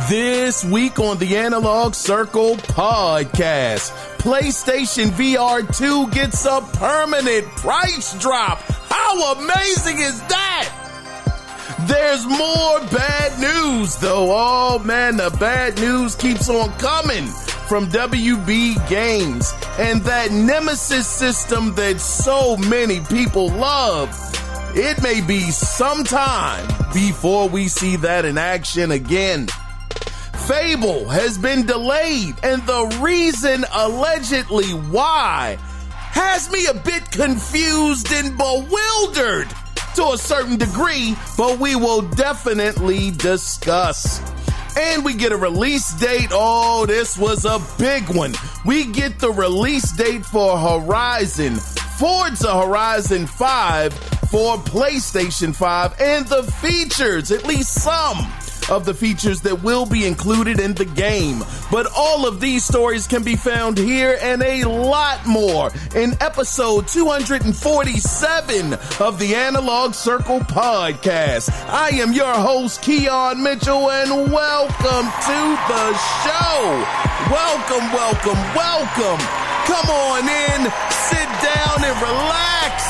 This week on the Analog Circle podcast, PlayStation VR2 gets a permanent price drop. How amazing is that? There's more bad news though. Oh man, the bad news keeps on coming from WB Games and that Nemesis system that so many people love. It may be some time before we see that in action again. Fable has been delayed, and the reason allegedly why has me a bit confused and bewildered to a certain degree, but we will definitely discuss. And we get a release date. Oh, this was a big one. We get the release date for Horizon, Forza Horizon 5 for PlayStation 5, and the features, at least some of the features that will be included in the game. But all of these stories can be found here and a lot more in episode 247 of the Analog Circle podcast. I am your host, Keon Mitchell, and welcome to the show. Welcome, welcome, welcome. Come on in, sit down and relax,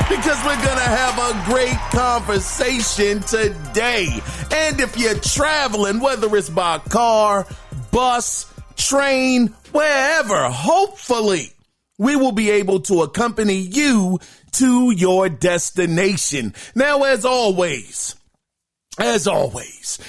because we're going to have a great conversation today. And if you're traveling, whether it's by car, bus, train, wherever, hopefully we will be able to accompany you to your destination. Now, as always,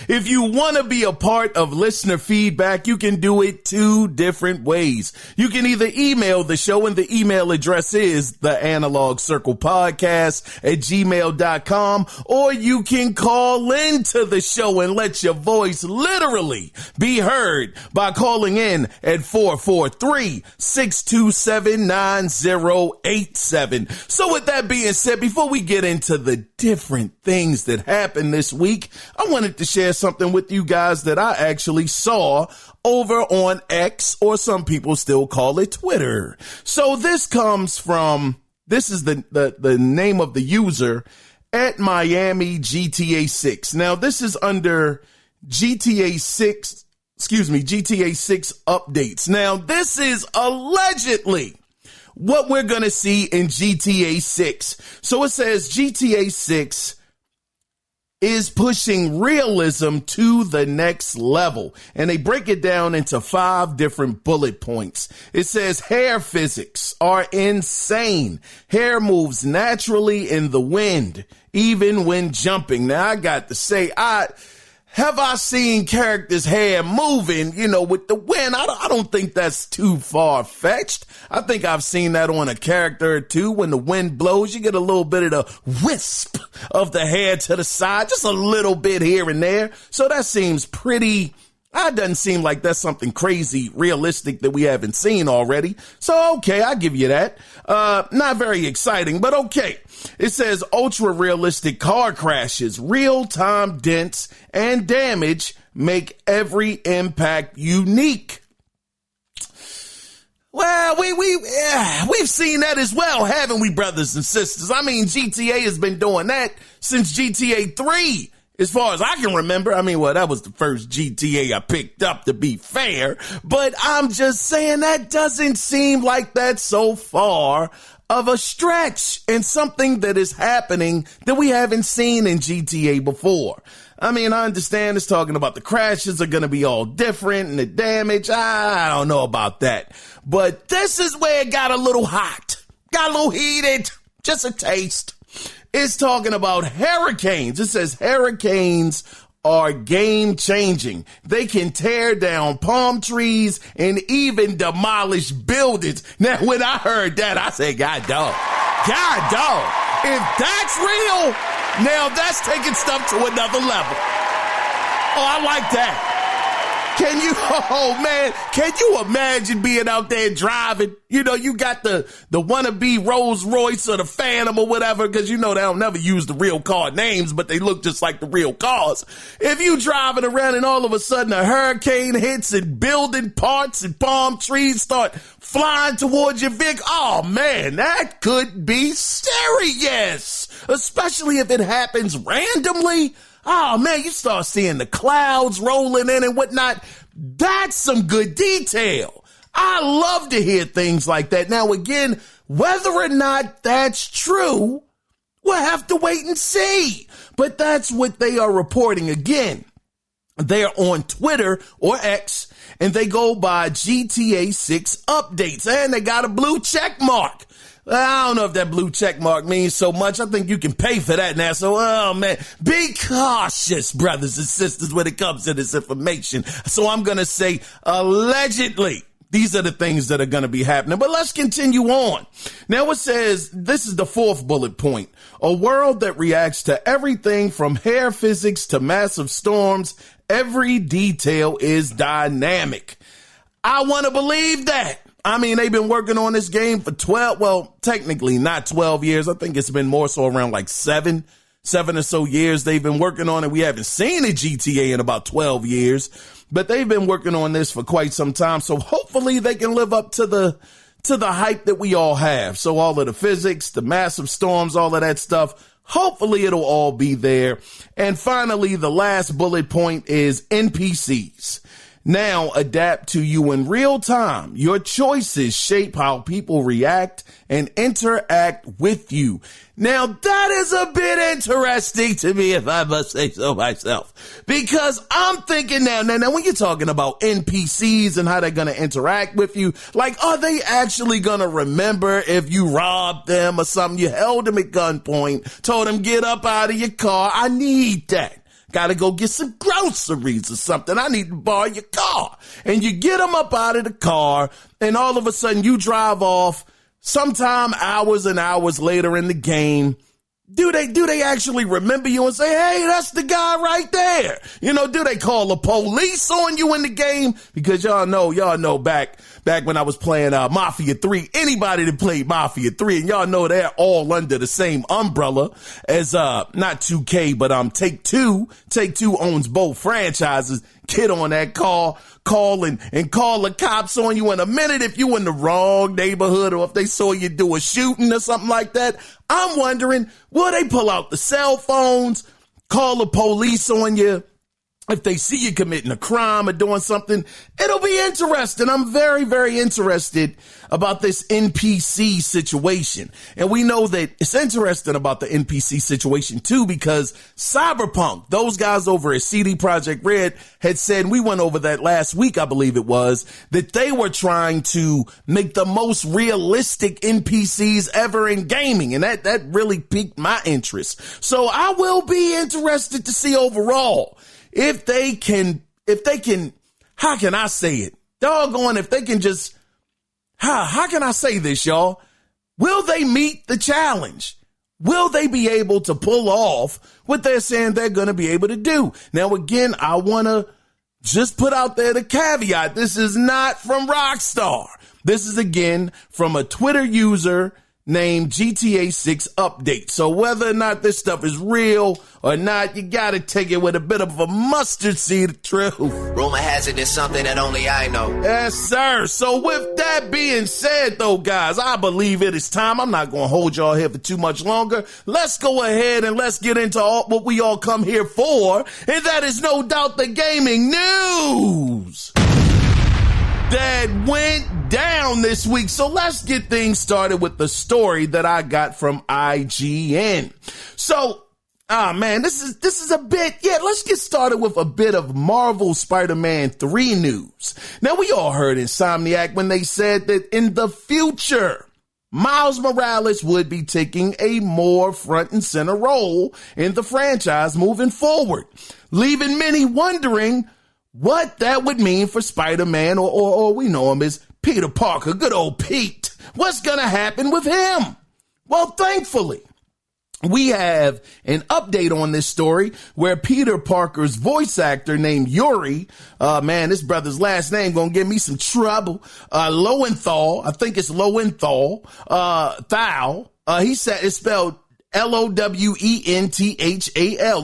if you want to be a part of listener feedback, you can do it two different ways. You can either email the show, and the email address is theanalogcirclepodcast@gmail.com, or you can call into the show and let your voice literally be heard by calling in at 443-627-9087. So with that being said, before we get into the different things that happened this week, I wanted to share something with you guys that I actually saw over on X, or some people still call it Twitter. So this comes from, this is the name of the user at Miami GTA 6. Now this is under GTA 6 updates. Now this is allegedly what we're going to see in GTA 6. So it says GTA 6 is pushing realism to the next level. And they break it down into 5 different bullet points. It says hair physics are insane. Hair moves naturally in the wind, even when jumping. Now, I got to say, have I seen characters' hair moving, with the wind? I don't think that's too far-fetched. I think I've seen that on a character or two. When the wind blows, you get a little bit of the wisp of the hair to the side, just a little bit here and there. So that seems pretty, it doesn't seem like that's something crazy realistic that we haven't seen already. So, okay, I'll give you that. Not very exciting, but okay. It says ultra realistic car crashes, real-time dents and damage make every impact unique. Well, we've seen that as well, haven't we, brothers and sisters? I mean, GTA has been doing that since GTA 3. As far as I can remember, that was the first GTA I picked up, to be fair. But I'm just saying that doesn't seem like that's so far of a stretch, and something that is happening that we haven't seen in GTA before. I understand it's talking about the crashes are going to be all different and the damage. I don't know about that. But this is where it got a little hot, got a little heated, just a taste. It's talking about hurricanes. It says hurricanes are game changing. They can tear down palm trees and even demolish buildings. Now, when I heard that, I said, God dog, if that's real, now that's taking stuff to another level. Oh, I like that. Can you imagine being out there driving? You got the wannabe Rolls Royce or the Phantom or whatever, because they don't never use the real car names, but they look just like the real cars. If you driving around and all of a sudden a hurricane hits and building parts and palm trees start flying towards your vehicle, oh man, that could be serious, especially if it happens randomly. Oh man, you start seeing the clouds rolling in and whatnot. That's some good detail. I love to hear things like that. Now again, whether or not that's true, we'll have to wait and see. But that's what they are reporting. Again, they are on Twitter or X, and they go by GTA 6 updates, and they got a blue check mark. I don't know if that blue check mark means so much. I think you can pay for that now. So, oh man, be cautious, brothers and sisters, when it comes to this information. So I'm going to say allegedly. These are the things that are going to be happening. But let's continue on. Now it says, this is the fourth bullet point. A world that reacts to everything from hair physics to massive storms. Every detail is dynamic. I want to believe that. I mean, they've been working on this game for technically not 12 years. I think it's been more so around like seven or so years they've been working on it. We haven't seen a GTA in about 12 years, but they've been working on this for quite some time. So hopefully they can live up to the hype that we all have. So all of the physics, the massive storms, all of that stuff, hopefully it'll all be there. And finally, the last bullet point is NPCs. Now adapt to you in real time. Your choices shape how people react and interact with you. Now that is a bit interesting to me, if I must say so myself, because I'm thinking now when you're talking about NPCs and how they're going to interact with you, like, are they actually going to remember if you robbed them or something? You held them at gunpoint, told them get up out of your car. I need that. Got to go get some groceries or something. I need to borrow your car. And you get them up out of the car, and all of a sudden you drive off. Sometime hours and hours later in the game, do they actually remember you and say, hey, that's the guy right there? You know, do they call the police on you in the game? Because y'all know back when I was playing Mafia 3, anybody that played Mafia 3, and y'all know they're all under the same umbrella as not 2K, but Take-Two. Take-Two owns both franchises. Get on that call and call the cops on you in a minute if you in the wrong neighborhood, or if they saw you do a shooting or something like that. I'm wondering, will they pull out the cell phones, call the police on you if they see you committing a crime or doing something? It'll be interesting. I'm very, very interested about this NPC situation. And we know that it's interesting about the NPC situation too, because Cyberpunk, those guys over at CD Projekt Red had said, we went over that last week, I believe it was, that they were trying to make the most realistic NPCs ever in gaming. And that really piqued my interest. So I will be interested to see overall if they can, how can I say it? Doggone, if they can just, how can I say this, y'all? Will they meet the challenge? Will they be able to pull off what they're saying they're going to be able to do? Now, again, I want to just put out there the caveat. This is not from Rockstar. This is, again, from a Twitter user named GTA 6 Update. So whether or not this stuff is real or not, you got to take it with a bit of a mustard seed of truth. Rumor has it is something that only I know. Yes, sir. So with that being said, though, guys, I believe it is time. I'm not going to hold y'all here for too much longer. Let's go ahead and let's get into what we all come here for, and that is no doubt the gaming news that went down this week. So let's get things started with the story that I got from IGN. So, this is a bit, let's get started with a bit of Marvel Spider-Man 3 news. Now, we all heard Insomniac when they said that in the future, Miles Morales would be taking a more front and center role in the franchise moving forward, leaving many wondering what that would mean for Spider-Man, or we know him as Peter Parker, good old Pete. What's going to happen with him? Well, thankfully, we have an update on this story where Peter Parker's voice actor named Yuri, this brother's last name gonna give me some trouble, Lowenthal, I think it's Lowenthal, Thal, he said it's spelled Lowenthal,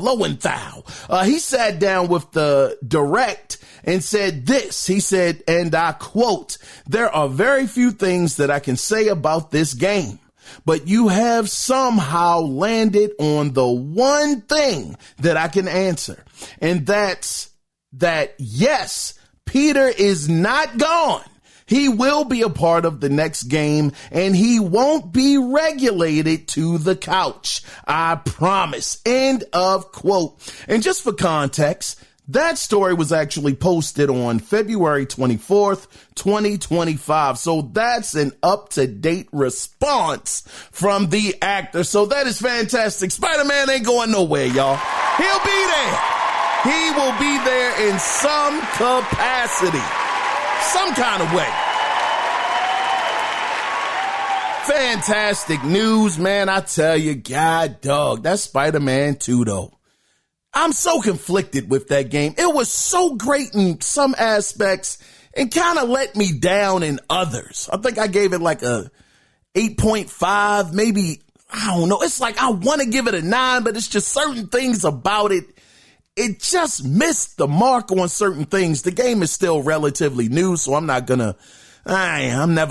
Lowenthal. He sat down with the direct and said this. He said, and I quote, "There are very few things that I can say about this game. but you have somehow landed on the one thing that I can answer. And that's that, yes, Peter is not gone. He will be a part of the next game, and he won't be regulated to the couch. I promise. End of quote. And just for context, that story was actually posted on February 24th, 2025. So that's an up-to-date response from the actor. So that is fantastic. Spider-Man ain't going nowhere, y'all. He'll be there. He will be there in some capacity, some kind of way. Fantastic news, man. I tell you, God dog, that's Spider-Man 2 though. I'm so conflicted with that game. It was so great in some aspects and kind of let me down in others. I think I gave it like a 8.5, maybe, I don't know. It's like I want to give it a 9, but it's just certain things about it. It just missed the mark on certain things. The game is still relatively new, so I'm never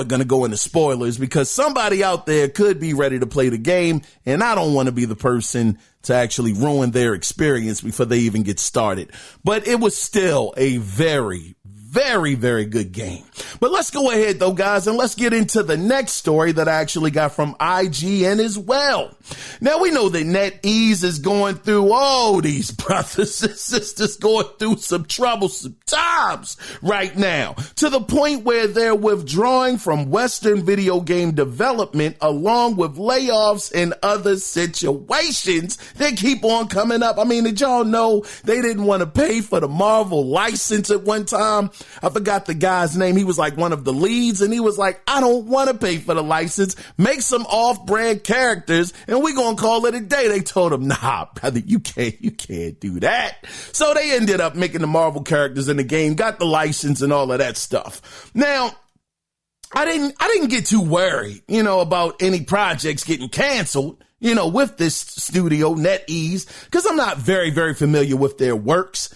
going to go into spoilers because somebody out there could be ready to play the game, and I don't want to be the person to actually ruin their experience before they even get started. But it was still a very, very, very good game. But let's go ahead though, guys, and let's get into the next story that I actually got from IGN as well. Now we know that NetEase is going through, these brothers and sisters going through some troublesome times right now, to the point where they're withdrawing from Western video game development along with layoffs and other situations that keep on coming up. I mean, did y'all know they didn't want to pay for the Marvel license at one time? I forgot the guy's name. He was like one of the leads, and he was like, I don't want to pay for the license. Make some off-brand characters, and we're going to call it a day. They told him, nah, brother, you can't do that. So they ended up making the Marvel characters in the game, got the license and all of that stuff. Now, I didn't get too worried, about any projects getting canceled, with this studio, NetEase, because I'm not very, very familiar with their works.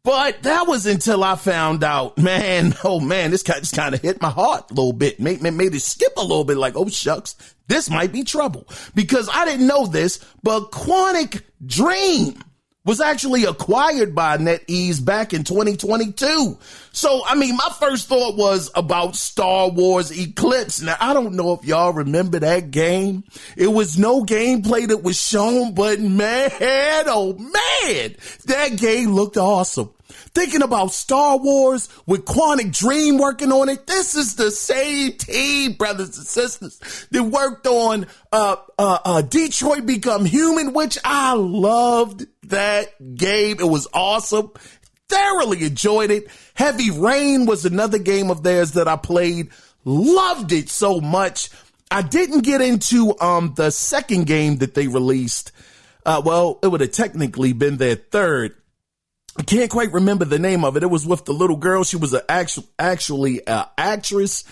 But that was until I found out, this kind of hit my heart a little bit, made it skip a little bit, like, oh shucks, this might be trouble. Because I didn't know this, but Quantic Dream was actually acquired by NetEase back in 2022. So, my first thought was about Star Wars Eclipse. Now, I don't know if y'all remember that game. It was no gameplay that was shown, but man, that game looked awesome. Thinking about Star Wars with Quantic Dream working on it, this is the same team, brothers and sisters, that worked on Detroit Become Human, which I loved that game. It was awesome. Thoroughly enjoyed it. Heavy Rain was another game of theirs that I played. Loved it so much. I didn't get into the second game that they released. It would have technically been their third. I can't quite remember the name of it. It was with the little girl. She was actually an actress.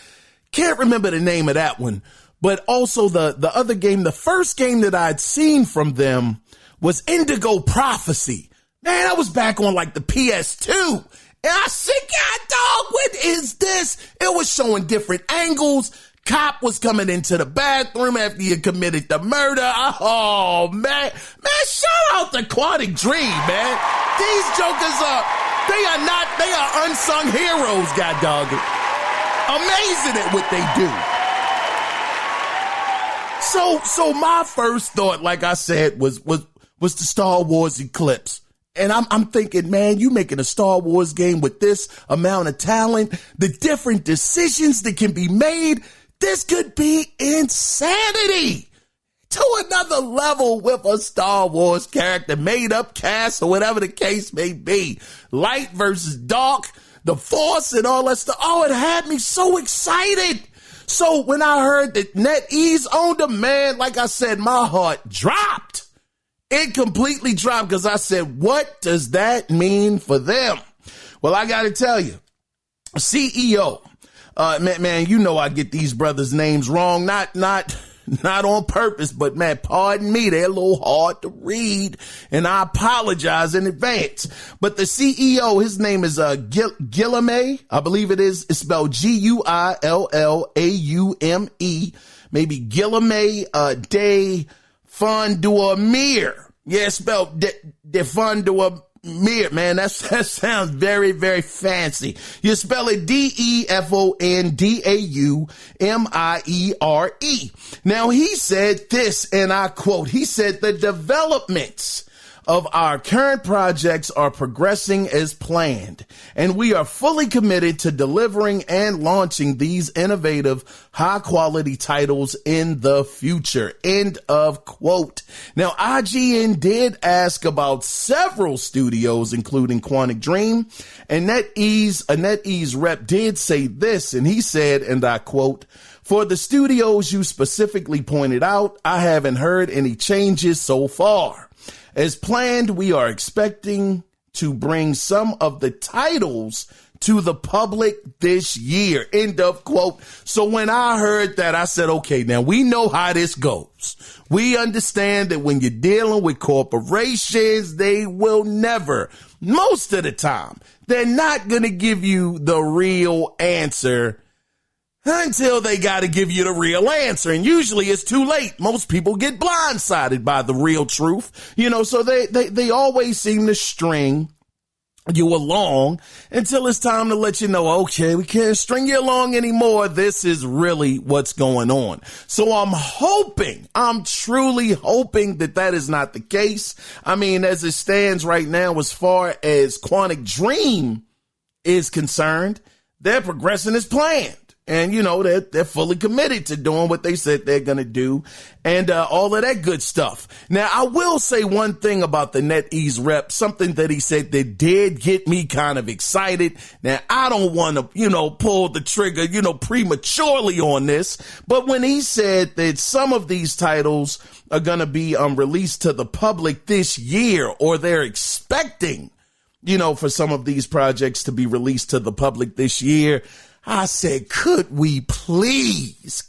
Can't remember the name of that one. But also the other game, the first game that I'd seen from them was Indigo Prophecy. Man, I was back on like the PS2. And I said, God dog, what is this? It was showing different angles. Cop was coming into the bathroom after he committed the murder. Oh, man, shout out to Quantic Dream, man. These jokers they are unsung heroes, God dog it. Amazing at what they do. So my first thought, like I said, was the Star Wars Eclipse. And I'm thinking, man, you making a Star Wars game with this amount of talent, the different decisions that can be made, this could be insanity to another level with a Star Wars character, made up cast or whatever the case may be. Light versus dark, the Force and all that stuff. Oh, it had me so excited. So when I heard that NetEase owned them, man, like I said, my heart dropped. It completely dropped because I said, what does that mean for them? Well, I got to tell you, CEO, man, I get these brothers' names wrong, not on purpose, but man, pardon me, they're a little hard to read, and I apologize in advance. But the CEO, his name is Guillaume, I believe it is. It's spelled Guillaume. maybe Guillaume de Fonduamir. Yeah, spelled de Fonduamir. Man, that sounds very, very fancy. You spell it Defondaumire. Now, he said this, and I quote, he said, the developments of our current projects are progressing as planned, and we are fully committed to delivering and launching these innovative, high-quality titles in the future. End of quote. Now, IGN did ask about several studios, including Quantic Dream, and a NetEase rep did say this, and he said, and I quote, for the studios you specifically pointed out, I haven't heard any changes so far. As planned, we are expecting to bring some of the titles to the public this year. End of quote. So when I heard that, I said, okay, now we know how this goes. We understand that when you're dealing with corporations, they will never, most of the time, they're not going to give you the real answer until they got to give you the real answer. And usually it's too late. Most people get blindsided by the real truth, so they always seem to string you along until it's time to let you know, okay, we can't string you along anymore. This is really what's going on. So I'm truly hoping that is not the case. I mean, as it stands right now, as far as Quantic Dream is concerned, they're progressing as planned. And, they're fully committed to doing what they said they're going to do and all of that good stuff. Now, I will say one thing about the NetEase rep, something that he said that did get me kind of excited. Now, I don't want to, pull the trigger, prematurely on this. But when he said that some of these titles are going to be released to the public this year, or they're expecting, for some of these projects to be released to the public this year, I said, could it please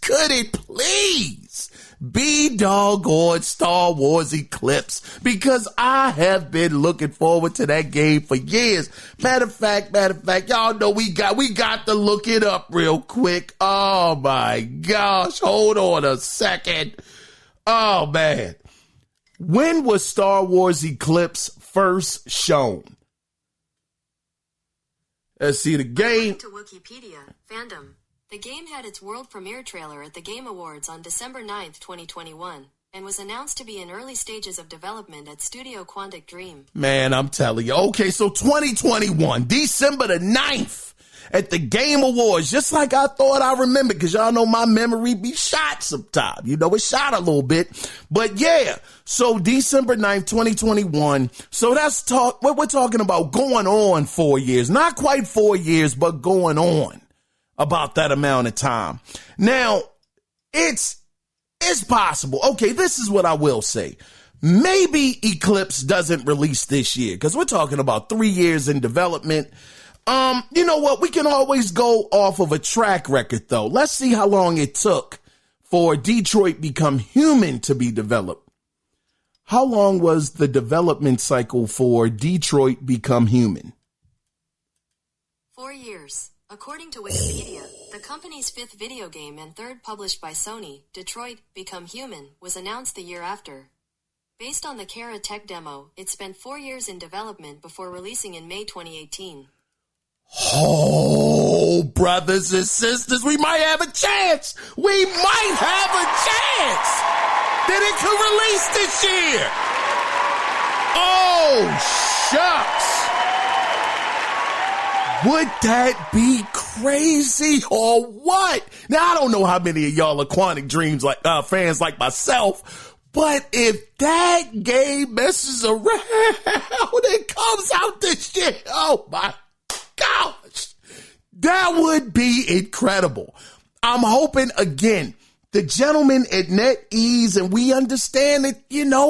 be doggone Star Wars Eclipse? Because I have been looking forward to that game for years. Matter of fact, y'all know we got to look it up real quick. Oh my gosh. Hold on a second. Oh man. When was Star Wars Eclipse first shown? Let's see the game. According to Wikipedia, fandom. The game had its world premiere trailer at the Game Awards on December 9th, 2021, and was announced to be in early stages of development at Studio Quantic Dream. Man, I'm telling you. Okay, so 2021, December the 9th at the Game Awards, just like I thought I remembered, because y'all know my memory be shot sometimes. It shot a little bit. But yeah, so December 9th, 2021. So that's what we're talking about, going on 4 years. Not quite 4 years, but going on about that amount of time. Now, it's possible. Okay, this is what I will say. Maybe Eclipse doesn't release this year, because we're talking about 3 years in development. You know what? We can always go off of a track record, though. Let's see how long it took for Detroit Become Human to be developed. How long was the development cycle for Detroit Become Human? 4 years. According to Wikipedia, the company's fifth video game and third published by Sony, Detroit Become Human, was announced the year after. Based on the Kara Tech demo, it spent 4 years in development before releasing in May 2018. Oh, brothers and sisters, we might have a chance. We might have a chance that it could release this year. Oh, shucks. Would that be crazy or what? Now, I don't know how many of y'all are Quantic Dreams fans like myself, but if that game messes around, it comes out this year. Oh, my gosh, that would be incredible. I'm hoping, again, the gentlemen at NetEase, and we understand that,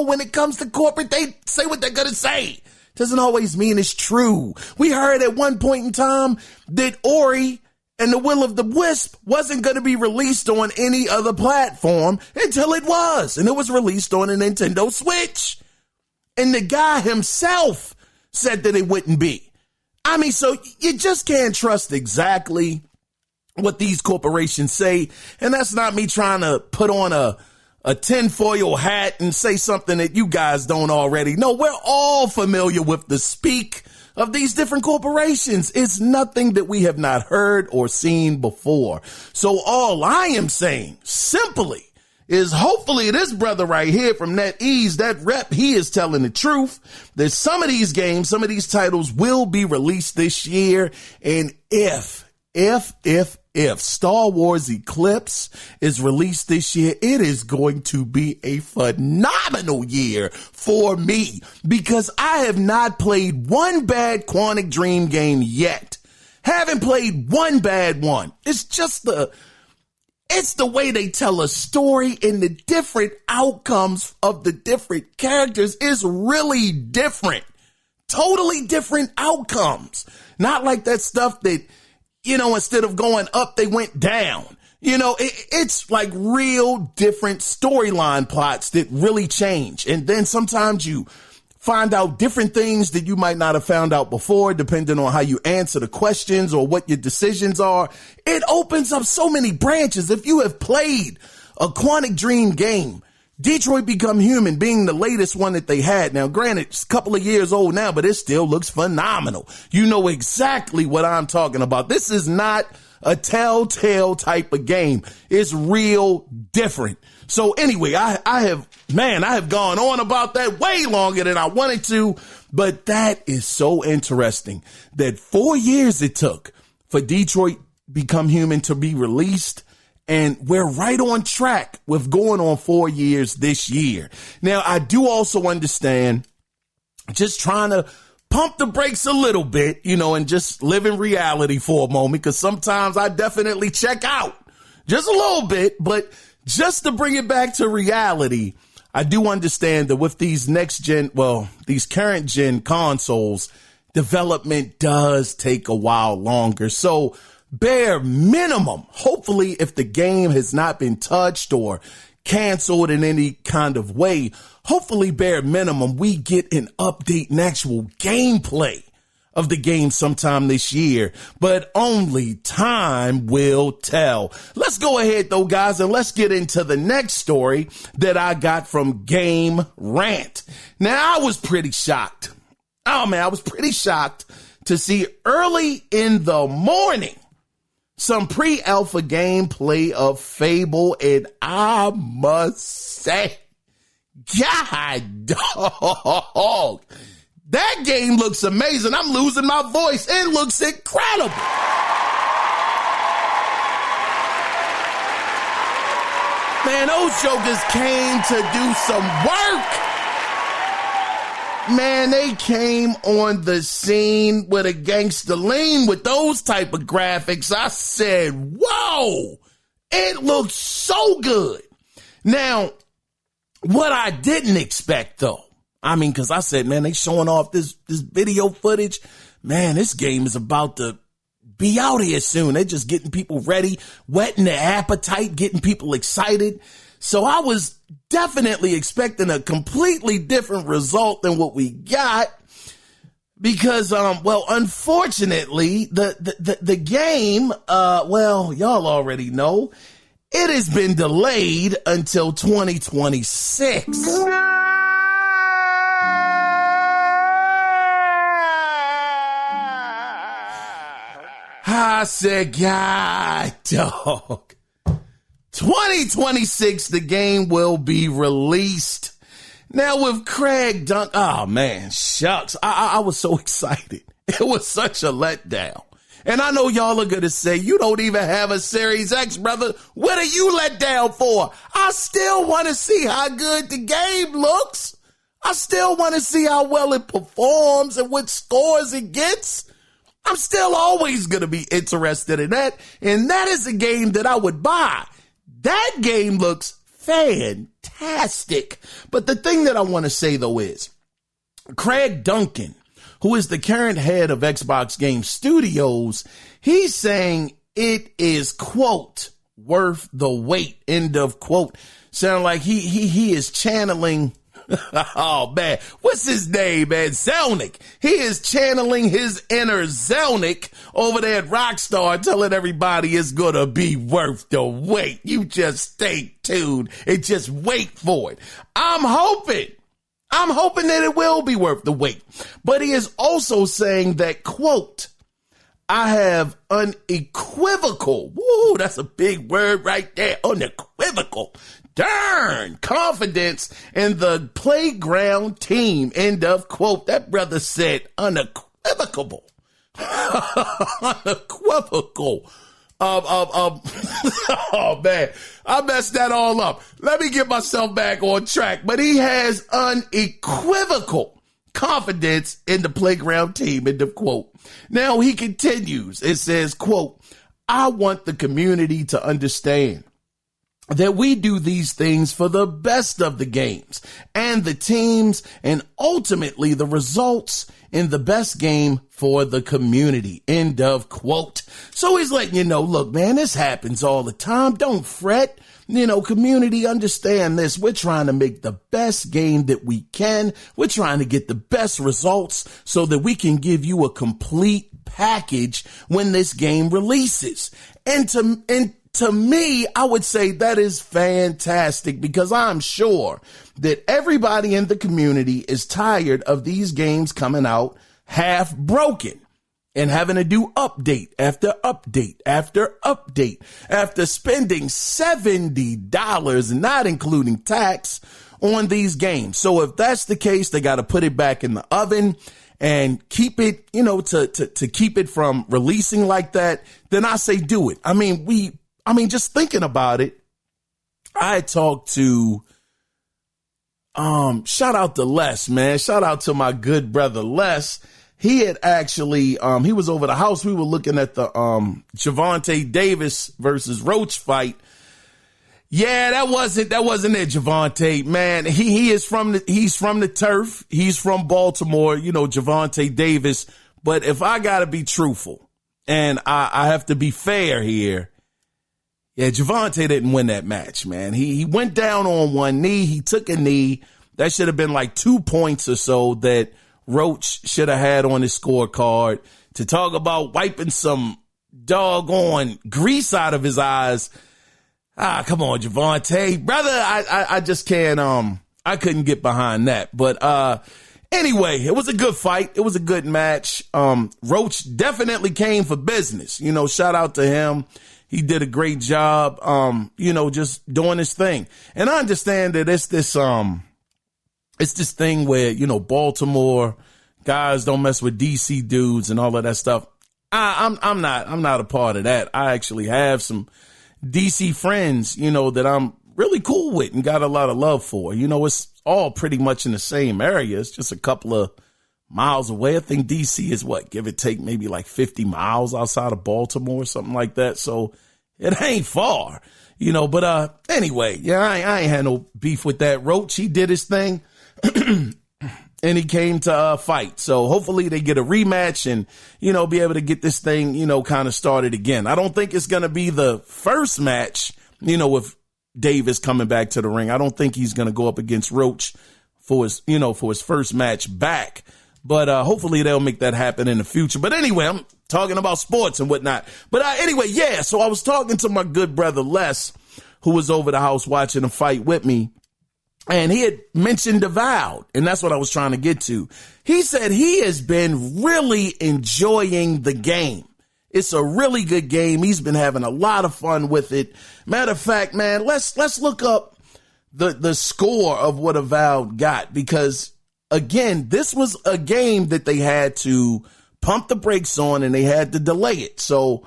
when it comes to corporate, they say what they're going to say. Doesn't always mean it's true. We heard at one point in time that Ori and the Will of the Wisp wasn't going to be released on any other platform until it was. And it was released on a Nintendo Switch. And the guy himself said that it wouldn't be. I mean, so you just can't trust exactly what these corporations say. And that's not me trying to put on a tinfoil hat and say something that you guys don't already know. We're all familiar with the speak of these different corporations. It's nothing that we have not heard or seen before. So all I am saying simply is hopefully this brother right here from NetEase, that rep, he is telling the truth. That some of these games, some of these titles will be released this year. And if Star Wars Eclipse is released this year, it is going to be a phenomenal year for me, because I have not played one bad Quantic Dream game yet. Haven't played one bad one. It's just it's the way they tell a story, and the different outcomes of the different characters is really different. Totally different outcomes. Not like that stuff that, instead of going up, they went down. It's like real different storyline plots that really change. And then sometimes you find out different things that you might not have found out before, depending on how you answer the questions or what your decisions are. It opens up so many branches. If you have played a Quantic Dream game, Detroit Become Human being the latest one that they had. Now, granted, it's a couple of years old now, but it still looks phenomenal. You know exactly what I'm talking about. This is not a telltale type of game. It's real different. So anyway, I have gone on about that way longer than I wanted to, but that is so interesting that 4 years it took for Detroit Become Human to be released. And we're right on track with going on 4 years this year. Now, I do also understand just trying to pump the brakes a little bit, and just live in reality for a moment, because sometimes I definitely check out just a little bit. But just to bring it back to reality, I do understand that with these these current gen consoles, development does take a while longer. So bare minimum, hopefully, if the game has not been touched or canceled in any kind of way, hopefully, bare minimum, we get an update and actual gameplay of the game sometime this year, but only time will tell. Let's go ahead, though, guys, and let's get into the next story that I got from Game Rant. Now, I was pretty shocked. Oh, man, I was pretty shocked to see early in the morning some pre-alpha gameplay of Fable, and I must say, God dog, that game looks amazing. I'm losing my voice. It looks incredible. Man, those jokers came to do some work. Man, they came on the scene with a gangster lean with those type of graphics. I said, whoa, it looks so good. Now, what I didn't expect, though, because I said, man, they showing off this video footage. Man, this game is about to be out here soon. They're just getting people ready, whetting their appetite, getting people excited. So I was definitely expecting a completely different result than what we got, because, unfortunately, the game, y'all already know, it has been delayed until 2026. I said, God, dog. 2026, the game will be released. Now with Craig Dunk, oh man, shucks. I was so excited. It was such a letdown. And I know y'all are going to say, you don't even have a Series X, brother. What are you let down for? I still want to see how good the game looks. I still want to see how well it performs and what scores it gets. I'm still always going to be interested in that. And that is a game that I would buy. That game looks fantastic. But the thing that I want to say, though, is Craig Duncan, who is the current head of Xbox Game Studios, he's saying it is, quote, worth the wait, end of quote. Sound like he is channeling Oh, man. What's his name, man? Zelnick. He is channeling his inner Zelnick over there at Rockstar, telling everybody it's going to be worth the wait. You just stay tuned and just wait for it. I'm hoping that it will be worth the wait. But he is also saying that, quote, I have unequivocal, woo, that's a big word right there, unequivocal, darn confidence in the playground team, end of quote. That brother said unequivocal. Unequivocal. Oh man, I messed that all up. Let me get myself back on track. But he has unequivocal confidence in the playground team, end of quote. Now he continues. It says, quote, I want the community to understand that we do these things for the best of the games and the teams and ultimately the results in the best game for the community, end of quote. So he's letting you know, look, man, this happens all the time. Don't fret. Community, understand this. We're trying to make the best game that we can. We're trying to get the best results so that we can give you a complete package when this game releases. And to me, I would say that is fantastic because I'm sure that everybody in the community is tired of these games coming out half broken and having to do update after update after update after spending $70, not including tax, on these games. So if that's the case, they got to put it back in the oven and keep it, to keep it from releasing like that. Then I say do it. I mean, just thinking about it, I talked to, shout out to Les, man. Shout out to my good brother Les. He had actually, he was over the house. We were looking at the Javante Davis versus Roach fight. Yeah, that wasn't it, Javante, man. He's from the turf. He's from Baltimore, Javante Davis. But if I gotta be truthful and I have to be fair here, yeah, Javante didn't win that match, man. He went down on one knee. He took a knee. That should have been like 2 points or so that Roach should have had on his scorecard. To talk about wiping some doggone grease out of his eyes. Come on, Javante. Brother, I just can't, I couldn't get behind that. But anyway, it was a good fight. It was a good match. Roach definitely came for business. Shout out to him. He did a great job, just doing his thing. And I understand that it's this thing where, Baltimore guys don't mess with DC dudes and all of that stuff. I'm not a part of that. I actually have some DC friends, that I'm really cool with and got a lot of love for. It's all pretty much in the same area. It's just a couple of miles away. I think DC is give or take maybe like 50 miles outside of Baltimore or something like that. So it ain't far, but anyway, yeah, I ain't had no beef with that. Roach, he did his thing and he came to fight. So hopefully they get a rematch and, be able to get this thing, kind of started again. I don't think it's going to be the first match, with Davis coming back to the ring. I don't think he's going to go up against Roach for his first match back. But hopefully they'll make that happen in the future. But anyway, I'm talking about sports and whatnot. But anyway, yeah, so I was talking to my good brother Les, who was over the house watching the fight with me. And he had mentioned Avowed, and that's what I was trying to get to. He said he has been really enjoying the game. It's a really good game. He's been having a lot of fun with it. Matter of fact, man, let's look up the score of what Avowed got, because again, this was a game that they had to pump the brakes on and they had to delay it. So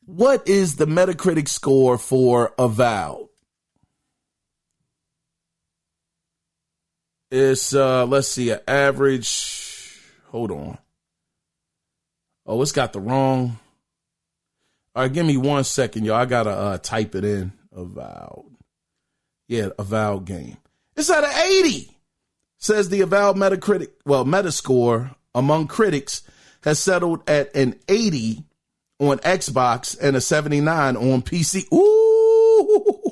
what is the Metacritic score for Avowed? It's, let's see, an average, hold on. Oh, it's got the wrong. All right, give me 1 second, y'all. I got to type it in. Avowed. Yeah, Avowed game. It's at an 80. Says the Avowed Metascore among critics has settled at an 80 on Xbox and a 79 on PC. Ooh,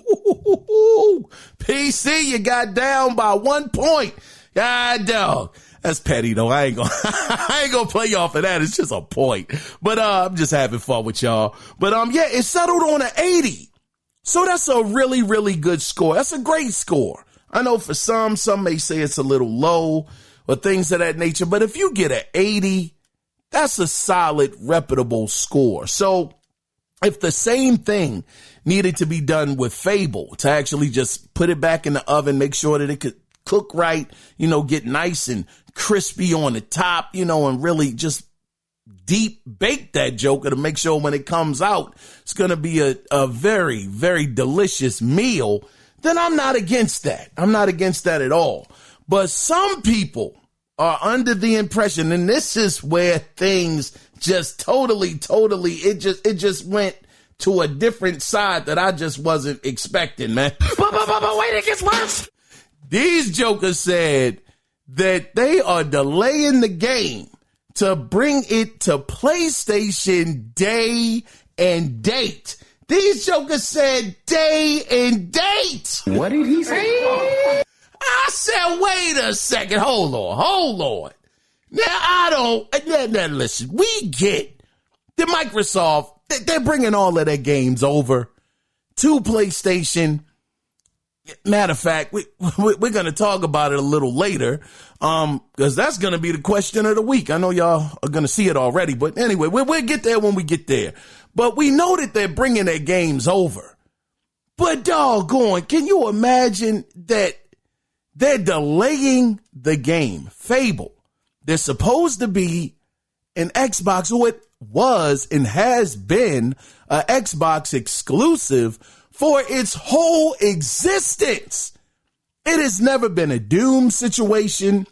PC, you got down by 1 point. God, dog. That's petty though. I ain't gonna play off of that. It's just a point. But I'm just having fun with y'all. But yeah, it settled on an 80. So that's a really, really good score. That's a great score. I know for some may say it's a little low or things of that nature. But if you get an 80, that's a solid, reputable score. So if the same thing needed to be done with Fable, to actually just put it back in the oven, make sure that it could cook right, get nice and crispy on the top, and really just deep bake that joker to make sure when it comes out, it's going to be a very, very delicious meal, then I'm not against that. I'm not against that at all. But some people are under the impression, and this is where things just totally, it just went to a different side that I just wasn't expecting, man. But wait, it gets worse. These jokers said that they are delaying the game to bring it to PlayStation day and date. These jokers said day and date. What did he say? I said, wait a second. Hold on. Now, listen, we get the Microsoft, they're bringing all of their games over to PlayStation. Matter of fact, we're going to talk about it a little later, because that's going to be the question of the week. I know y'all are going to see it already, but anyway, we'll get there when we get there. But we know that they're bringing their games over. But doggone, can you imagine that they're delaying the game, Fable? They're supposed to be an Xbox, or it was and has been an Xbox exclusive for its whole existence. It has never been a Doom situation.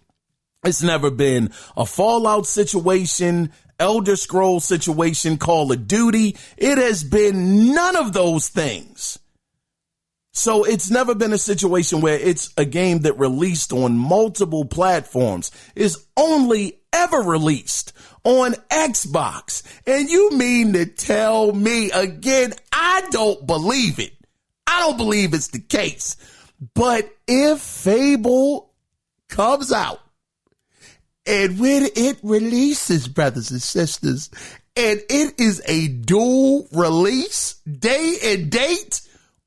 It's never been a Fallout situation, Elder Scrolls situation, Call of Duty. It has been none of those things. So it's never been a situation where it's a game that released on multiple platforms. It's only ever released on Xbox. And you mean to tell me again, I don't believe it. I don't believe it's the case. But if Fable comes out, and when it releases, brothers and sisters, and it is a dual release, day and date,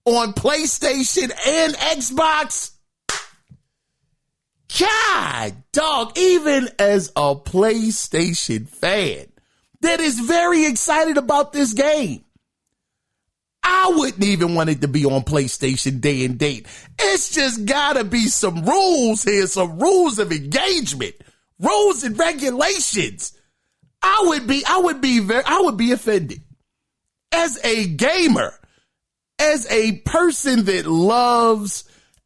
on PlayStation and Xbox, God, dog, even as a PlayStation fan that is very excited about this game, I wouldn't even want it to be on PlayStation day and date. It's just gotta be some rules here, some rules of engagement, rules and regulations. I would be offended as a gamer, as a person that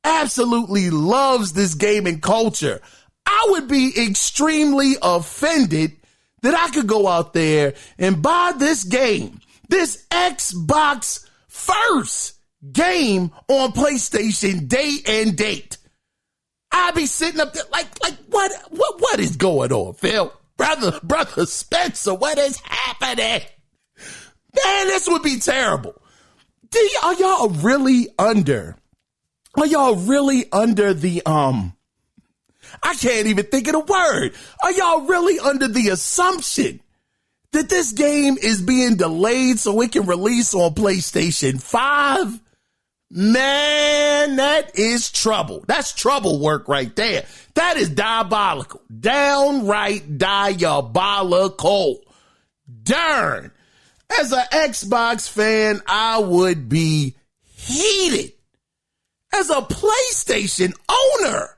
absolutely loves this gaming culture. I would be extremely offended that I could go out there and buy this game, this Xbox first game on PlayStation day and date. I'd be sitting up there like what is going on, Phil? Brother Spencer, what is happening? Man, this would be terrible. Are y'all really under the, I can't even think of the word. Are y'all really under the assumption that this game is being delayed so it can release on PlayStation 5? Man, that is trouble. That's trouble work right there. That is diabolical. Downright diabolical. Darn. As an Xbox fan, I would be heated. As a PlayStation owner,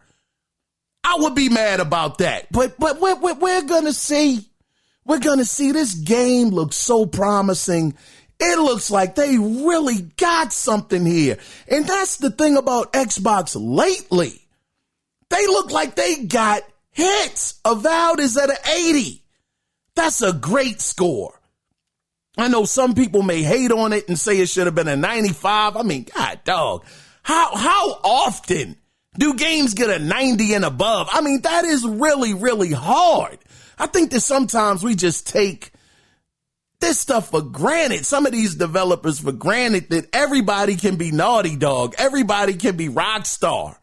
I would be mad about that. But we're going to see. We're going to see. This game looks so promising. It looks like they really got something here. And that's the thing about Xbox lately. They look like they got hits. Avowed is at an 80. That's a great score. I know some people may hate on it and say it should have been a 95. I mean, God, dog, how often do games get a 90 and above? I mean, that is really, really hard. I think that sometimes we just take this stuff for granted. Some of these developers for granted that everybody can be Naughty Dog. Everybody can be Rockstar.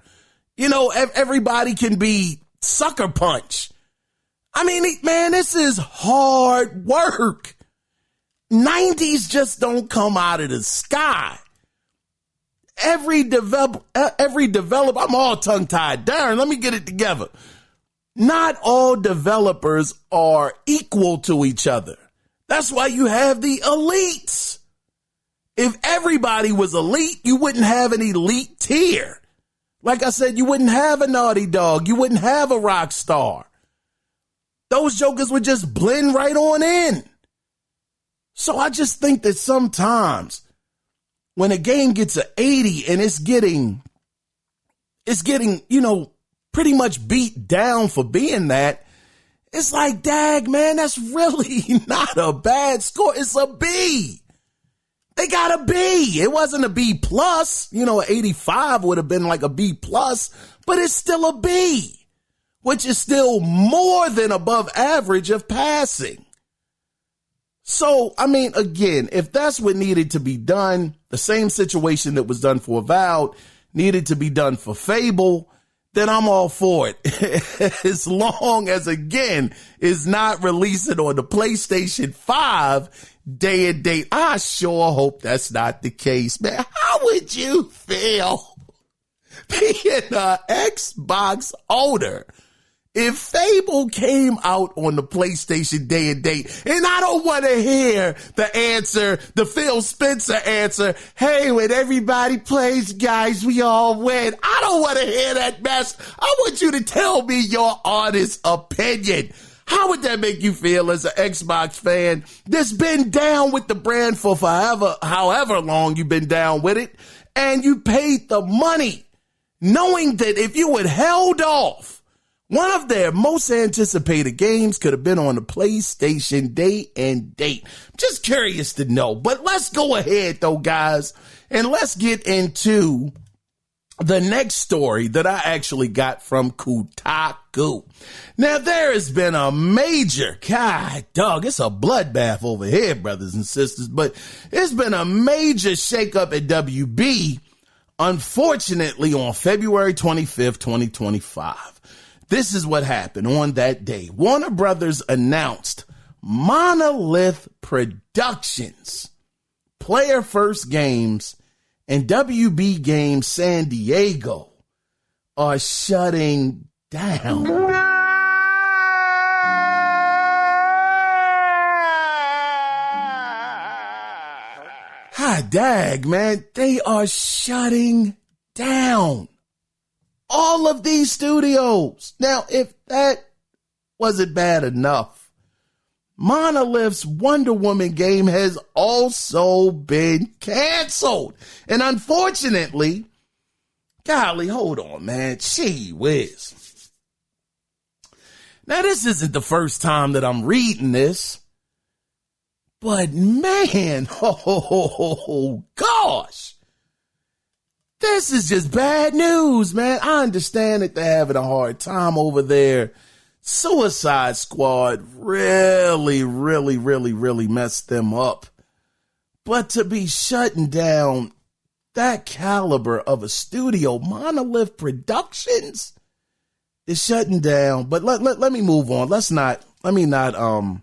You know, everybody can be Sucker Punch. I mean, man, this is hard work. 90s just don't come out of the sky. Every developer, I'm all tongue-tied. Darren, let me get it together. Not all developers are equal to each other. That's why you have the elites. If everybody was elite, you wouldn't have an elite tier. Like I said, you wouldn't have a Naughty Dog. You wouldn't have a Rockstar. Those jokers would just blend right on in. So I just think that sometimes when a game gets an 80 and it's getting, you know, pretty much beat down for being that, it's like, dag, man, that's really not a bad score. It's a B. They got a B. It wasn't a B plus. You know, 85 would have been like a B plus, but it's still a B, which is still more than above average of passing. So, I mean, again, if that's what needed to be done, the same situation that was done for Avowed needed to be done for Fable, then I'm all for it. As long as, again, it's not releasing on the PlayStation 5 day and date. I sure hope that's not the case, man. How would you feel being an Xbox owner if Fable came out on the PlayStation day and date? And I don't want to hear the answer, the Phil Spencer answer, hey, when everybody plays, guys, we all win. I don't want to hear that mess. I want you to tell me your honest opinion. How would that make you feel as an Xbox fan that's been down with the brand for forever, however long you've been down with it, and you paid the money, knowing that if you had held off, one of their most anticipated games could have been on the PlayStation day and date. Just curious to know. But let's go ahead, though, guys, and let's get into the next story that I actually got from Kotaku. Now, there has been a major, God, dog, it's a bloodbath over here, brothers and sisters, but it's been a major shakeup at WB, unfortunately, on February 25th, 2025. This is what happened on that day. Warner Brothers announced Monolith Productions, Player First Games, and WB Games San Diego are shutting down. Hi, dag, man. They are shutting down all of these studios. Now, if that wasn't bad enough, Monolith's Wonder Woman game has also been canceled. And unfortunately, golly, hold on, man. Gee whiz. Now, this isn't the first time that I'm reading this, but man, oh gosh. This is just bad news, man. I understand that they're having a hard time over there. Suicide Squad really messed them up. But to be shutting down that caliber of a studio, Monolith Productions, is shutting down. But let me move on. Let me not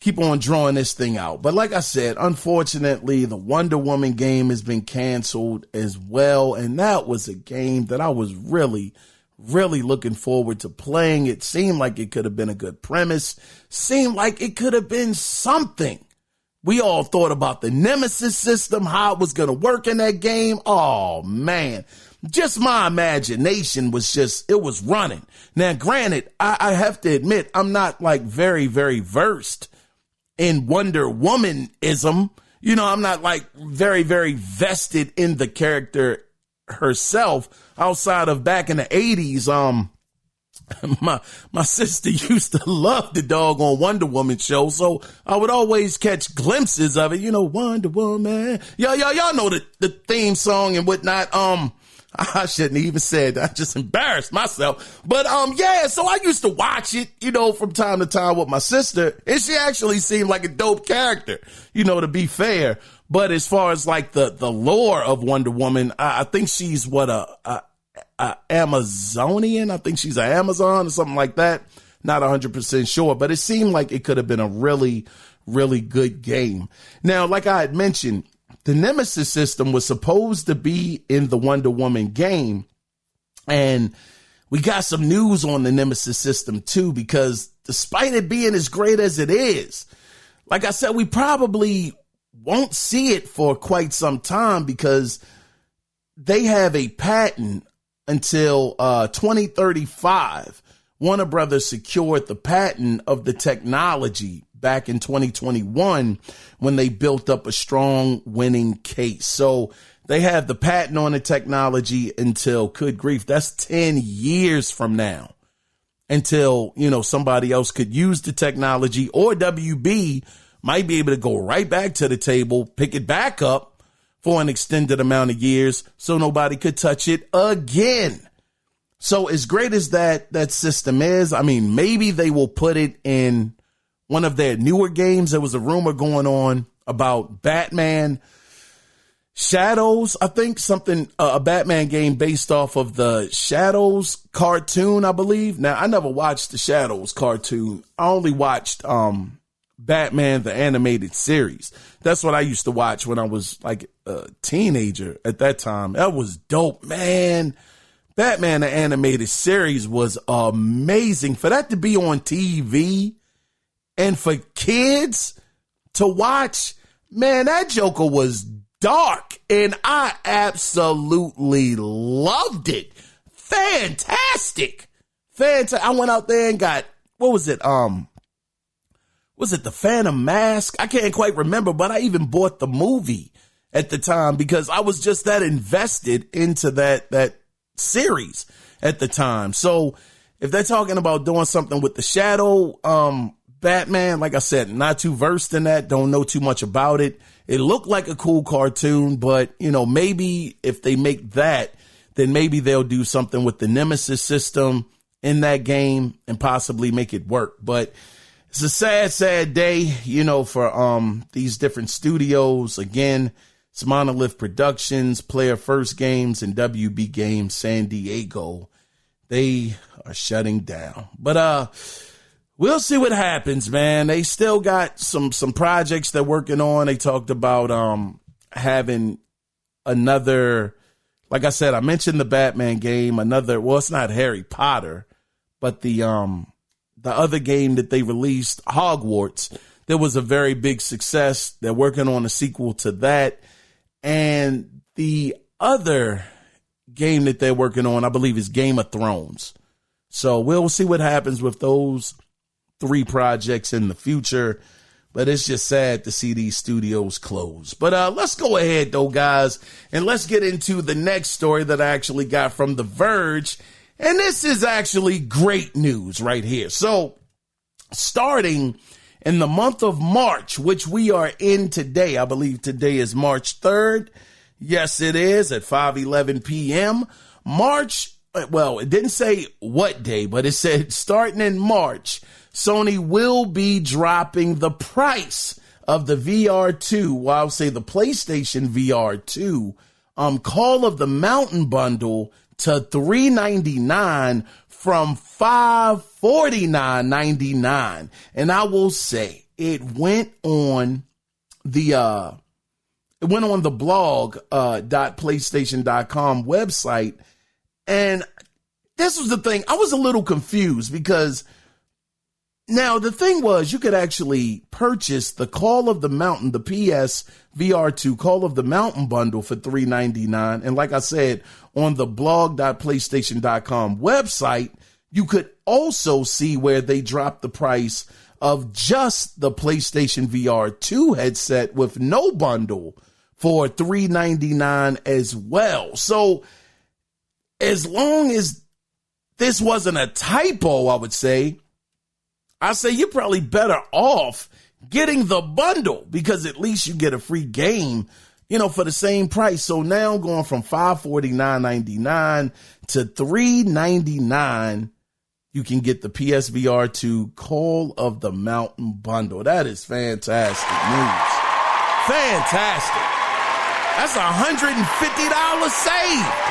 keep on drawing this thing out. But like I said, unfortunately, the Wonder Woman game has been canceled as well. And that was a game that I was really looking forward to playing. It seemed like it could have been a good premise. Seemed like it could have been something. We all thought about the Nemesis system, how it was going to work in that game. Oh, man. Just my imagination it was running. Now, granted, I have to admit, I'm not like very versed in Wonder Womanism. You know, I'm not like very vested in the character herself outside of back in the 80s. My sister used to love the doggone Wonder Woman show, so I would always catch glimpses of it. You know, Wonder Woman. Y'all know the theme song and whatnot. I shouldn't even said that. I just embarrassed myself. But, yeah, so I used to watch it, from time to time with my sister, and she actually seemed like a dope character, to be fair. But as far as like the lore of Wonder Woman, I think she's a Amazonian. I think she's an Amazon or something like that. Not 100% sure, but it seemed like it could have been a really, really good game. Now, like I had mentioned, the Nemesis system was supposed to be in the Wonder Woman game. And we got some news on the Nemesis system too, because despite it being as great as it is, like I said, we probably won't see it for quite some time because they have a patent until 2035. Warner Brothers secured the patent of the technology back in 2021 when they built up a strong winning case. So they have the patent on the technology until, good grief, that's 10 years from now until, somebody else could use the technology, or WB might be able to go right back to the table, pick it back up for an extended amount of years so nobody could touch it again. So as great as that system is, I mean, maybe they will put it in one of their newer games. There was a rumor going on about Batman Shadows, I think a Batman game based off of the Shadows cartoon, I believe. Now, I never watched the Shadows cartoon. I only watched Batman, the animated series. That's what I used to watch when I was like a teenager at that time. That was dope, man. Batman, the animated series was amazing. For that to be on TV and for kids to watch, man, that Joker was dark and I absolutely loved it. Fantastic. I went out there and got, what was it? Was it the Phantom Mask? I can't quite remember, but I even bought the movie at the time because I was just that invested into that series at the time. So if they're talking about doing something with the Shadow Batman, like I said, not too versed in that, don't know too much about it. It looked like a cool cartoon, but maybe if they make that, then maybe they'll do something with the Nemesis system in that game and possibly make it work. But it's a sad day, for these different studios. Again, it's Monolith Productions, Player First Games, and WB Games San Diego. They are shutting down. But we'll see what happens, man. They still got some projects they're working on. They talked about having another, like I said, I mentioned the Batman game, it's not Harry Potter, but the other game that they released, Hogwarts, there was a very big success. They're working on a sequel to that. And the other game that they're working on, I believe, is Game of Thrones. So we'll see what happens with those 3 projects in the future. But it's just sad to see these studios close. But let's go ahead, though, guys, and let's get into the next story that I actually got from The Verge. And this is actually great news right here. So starting in the month of March, which we are in today, I believe today is March 3rd. Yes, it is at 5:11 p.m. It didn't say what day, but it said starting in March, Sony will be dropping the price of the VR2, well, I'll say the PlayStation VR2, Call of the Mountain bundle to $399 from $549.99. And I will say it went on the blog .playstation.com website. And this was the thing. I was a little confused because now the thing was you could actually purchase the Call of the Mountain, the PS VR2 Call of the Mountain bundle for $399. And like I said, on the blog.playstation.com website, you could also see where they dropped the price of just the PlayStation VR2 headset with no bundle for $399 as well. So as long as this wasn't a typo, I say you're probably better off getting the bundle because at least you get a free game, for the same price. So now going from $549.99 to $399, you can get the PSVR2 Call of the Mountain bundle. That is fantastic news. Fantastic. That's $150 saved.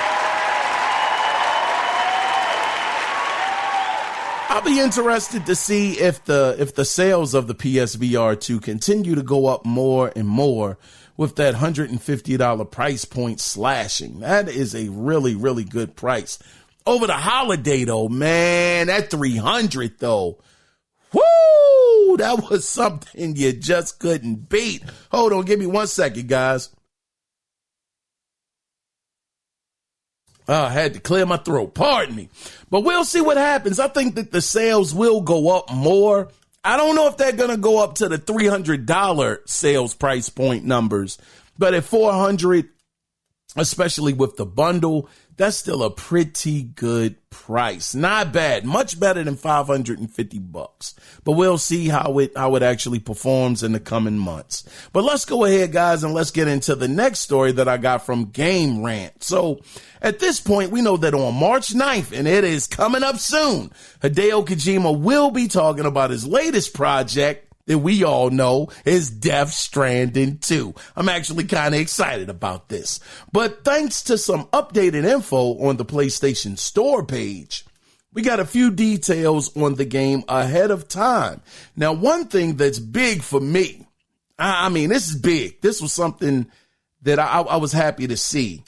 I'll be interested to see if the sales of the PSVR2 continue to go up more and more with that $150 price point slashing. That is a really, really good price. Over the holiday though, man, that $300 though. Woo! That was something you just couldn't beat. Hold on, give me 1 second, guys. I had to clear my throat. Pardon me. But we'll see what happens. I think that the sales will go up more. I don't know if they're going to go up to the $300 sales price point numbers, but at $400, especially with the bundle, that's still a pretty good price. Not bad. Much better than $550. But we'll see how it actually performs in the coming months. But let's go ahead, guys, and let's get into the next story that I got from Game Rant. So at this point, we know that on March 9th, and it is coming up soon, Hideo Kojima will be talking about his latest project that we all know is Death Stranding 2. I'm actually kind of excited about this. But thanks to some updated info on the PlayStation Store page, we got a few details on the game ahead of time. Now, one thing that's big for me, I mean, this is big. This was something that I was happy to see,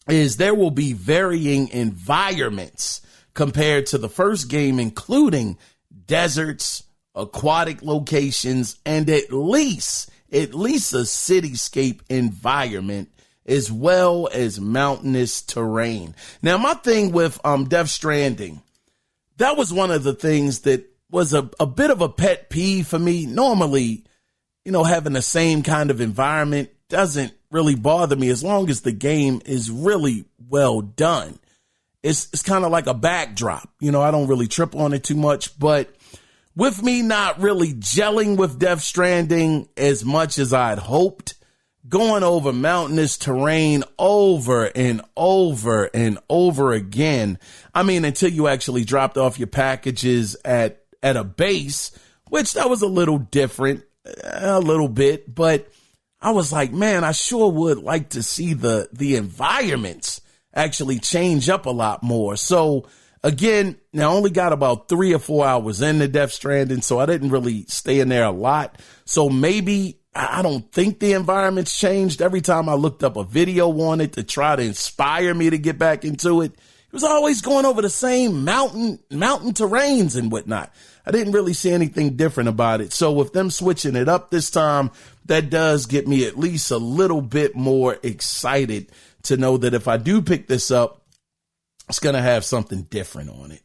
is there will be varying environments compared to the first game, including deserts, aquatic locations, and at least a cityscape environment, as well as mountainous terrain. Now, my thing with Death Stranding, that was one of the things that was a bit of a pet peeve for me. Normally, having the same kind of environment doesn't really bother me as long as the game is really well done. It's kind of like a backdrop. I don't really trip on it too much, but with me not really gelling with Death Stranding as much as I'd hoped, going over mountainous terrain over and over and over again. I mean, until you actually dropped off your packages at a base, which that was a little different, a little bit, but I was like, man, I sure would like to see the environments actually change up a lot more. So again, now I only got about 3 or 4 hours into Death Stranding, so I didn't really stay in there a lot. So maybe, I don't think the environment's changed. Every time I looked up a video on it to try to inspire me to get back into it, it was always going over the same mountain terrains and whatnot. I didn't really see anything different about it. So with them switching it up this time, that does get me at least a little bit more excited to know that if I do pick this up, it's going to have something different on it,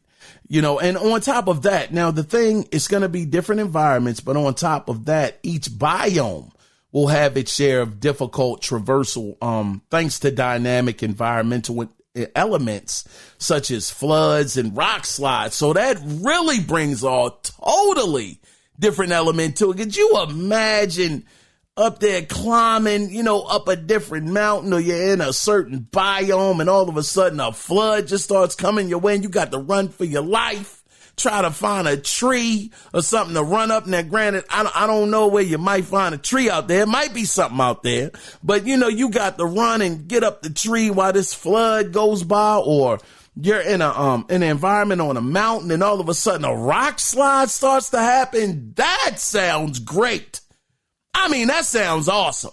and on top of that, now the thing is going to be different environments, but on top of that, each biome will have its share of difficult traversal, thanks to dynamic environmental elements such as floods and rock slides. So that really brings a totally different element to it. Could you imagine up there climbing, up a different mountain, or you're in a certain biome and all of a sudden a flood just starts coming your way and you got to run for your life, try to find a tree or something to run up. Now, granted, I don't know where you might find a tree out there. It might be something out there, but you got to run and get up the tree while this flood goes by, or you're in an environment on a mountain and all of a sudden a rock slide starts to happen. That sounds great. I mean, that sounds awesome.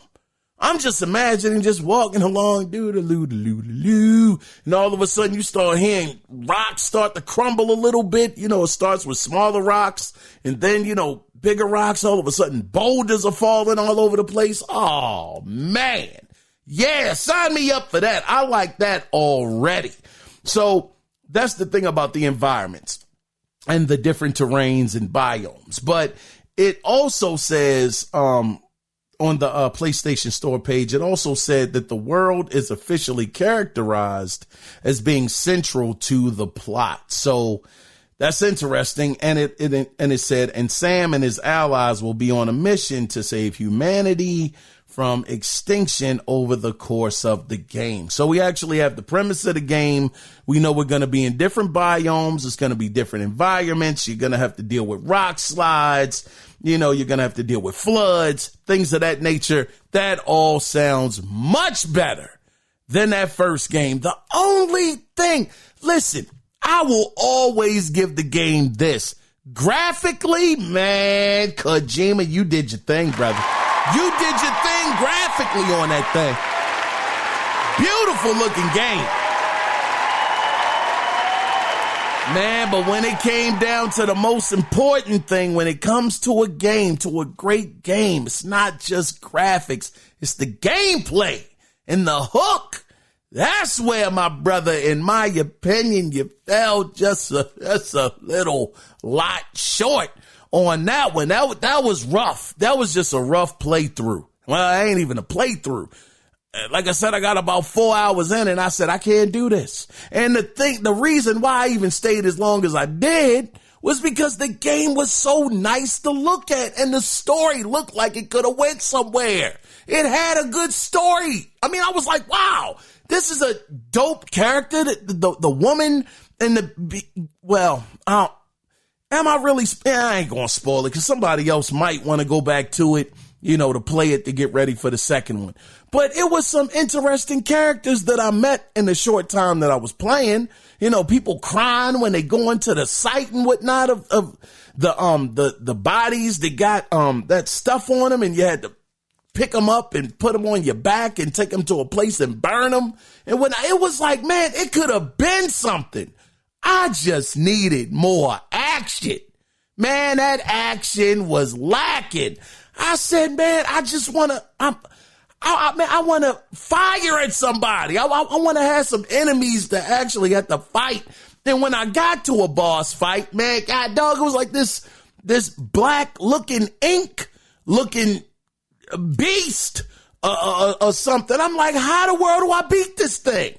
I'm just imagining just walking along, doo-doo-doo-doo-doo, and all of a sudden you start hearing rocks start to crumble a little bit. It starts with smaller rocks, and then, bigger rocks. All of a sudden, boulders are falling all over the place. Oh, man. Yeah, sign me up for that. I like that already. So that's the thing about the environments and the different terrains and biomes. But it also says on the PlayStation Store page, it also said that the world is officially characterized as being central to the plot. So that's interesting. And it said, and Sam and his allies will be on a mission to save humanity from extinction over the course of the game. So we actually have the premise of the game. We know we're going to be in different biomes. It's going to be different environments. You're going to have to deal with rock slides. You're going to have to deal with floods, things of that nature. That all sounds much better than that first game. The only thing, listen, I will always give the game this. Graphically, man, Kojima, you did your thing, brother. You did your thing graphically on that thing. Beautiful looking game. Man, but when it came down to the most important thing, when it comes to a game, to a great game, it's not just graphics, it's the gameplay and the hook. That's where, my brother, in my opinion, you fell just a little lot short on that one. That was rough. That was just a rough playthrough. Well, it ain't even a playthrough. Like I said, I got about 4 hours in and I said, I can't do this. And the reason why I even stayed as long as I did was because the game was so nice to look at and the story looked like it could have went somewhere. It had a good story. I mean, I was like, wow, this is a dope character. The woman and am I really, I ain't going to spoil it because somebody else might want to go back to it, to play it to get ready for the second one. But it was some interesting characters that I met in the short time that I was playing. People crying when they go into the site and whatnot of the bodies that got that stuff on them, and you had to pick them up and put them on your back and take them to a place and burn them. And when it was like, man, it could have been something. I just needed more action. Man, that action was lacking. I said, man, I just want to, I want to fire at somebody. I want to have some enemies to actually have to fight. And when I got to a boss fight, man, God dog, it was like this black looking ink looking beast or something. I'm like, how the world do I beat this thing?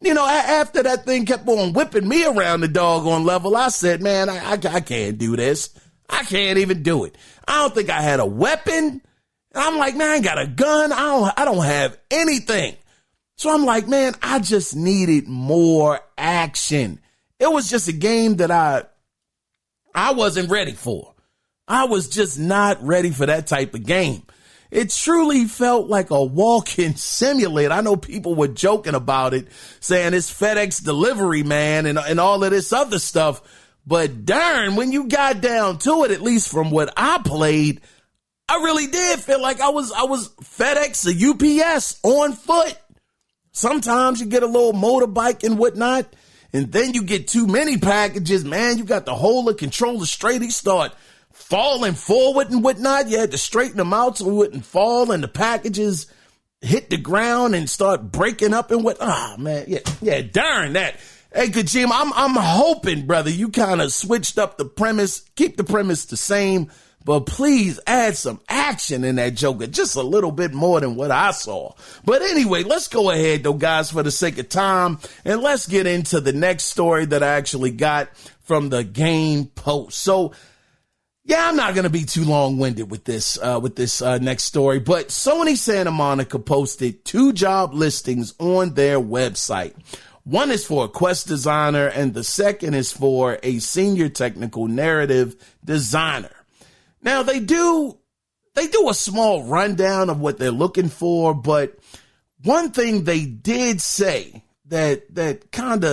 After that thing kept on whipping me around the doggone level, I said, man, I can't do this. I can't even do it. I don't think I had a weapon. I'm like, man, I ain't got a gun. I don't have anything. So I'm like, man, I just needed more action. It was just a game that I wasn't ready for. I was just not ready for that type of game. It truly felt like a walk-in simulator. I know people were joking about it, saying it's FedEx delivery, man, and all of this other stuff. But darn, when you got down to it, at least from what I played, I really did feel like I was FedEx or UPS on foot. Sometimes you get a little motorbike and whatnot, and then you get too many packages, man. You got the whole of controller straight. He start falling forward and whatnot. You had to straighten them out so it wouldn't fall, and the packages hit the ground and start breaking up and what. Man, yeah, darn that. Hey, Kojima, I'm hoping, brother, you kind of switched up the premise, keep the premise the same, but please add some action in that Joker, just a little bit more than what I saw. But anyway, let's go ahead, though, guys, for the sake of time, and let's get into the next story that I actually got from the Game Post. So, yeah, I'm not going to be too long-winded with this next story, but Sony Santa Monica posted 2 job listings on their website. One is for a quest designer, and the second is for a senior technical narrative designer. Now, they do a small rundown of what they're looking for, but one thing they did say that kind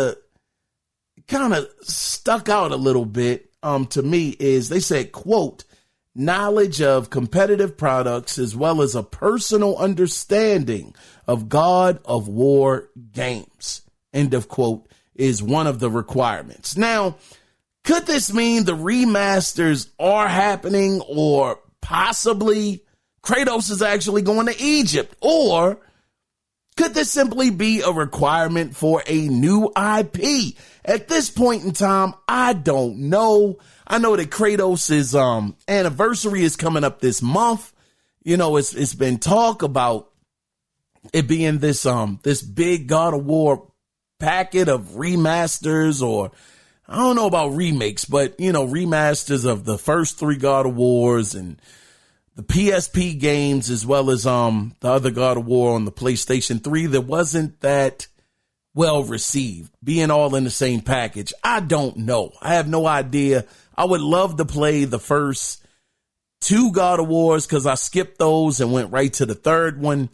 of stuck out a little bit to me is they said, quote, knowledge of competitive products as well as a personal understanding of God of War games, end of quote, is one of the requirements. Now, could this mean the remasters are happening, or possibly Kratos is actually going to Egypt? Or could this simply be a requirement for a new IP? At this point in time, I don't know. I know that Kratos' anniversary is coming up this month. It's been talk about it being this big God of War packet of remasters, or I don't know about remakes, but remasters of the first 3 God of Wars and the PSP games as well as the other God of War on the PlayStation 3 that wasn't that well received, being all in the same package. I don't know. I have no idea. I would love to play the first 2 God of Wars because I skipped those and went right to the third one.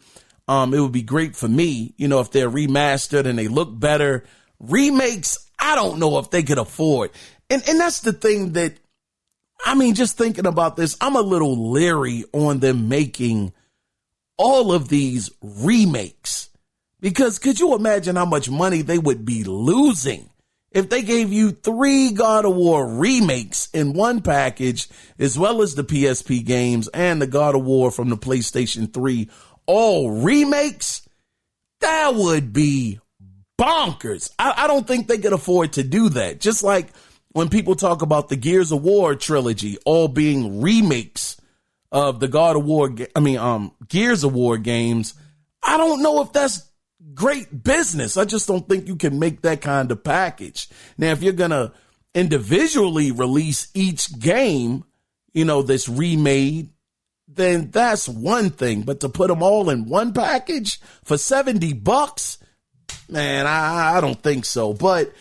It would be great for me, if they're remastered and they look better. Remakes, I don't know if they could afford. And that's the thing that, just thinking about this, I'm a little leery on them making all of these remakes. Because could you imagine how much money they would be losing if they gave you 3 God of War remakes in one package, as well as the PSP games and the God of War from the PlayStation 3, all remakes? That would be bonkers. I don't think they could afford to do that. Just like when people talk about the Gears of War trilogy all being remakes of the God of War, Gears of War games, I don't know if that's great business. I just don't think you can make that kind of package. Now, if you're going to individually release each game, that's remade, then that's one thing. But to put them all in one package for $70, man, I don't think so. But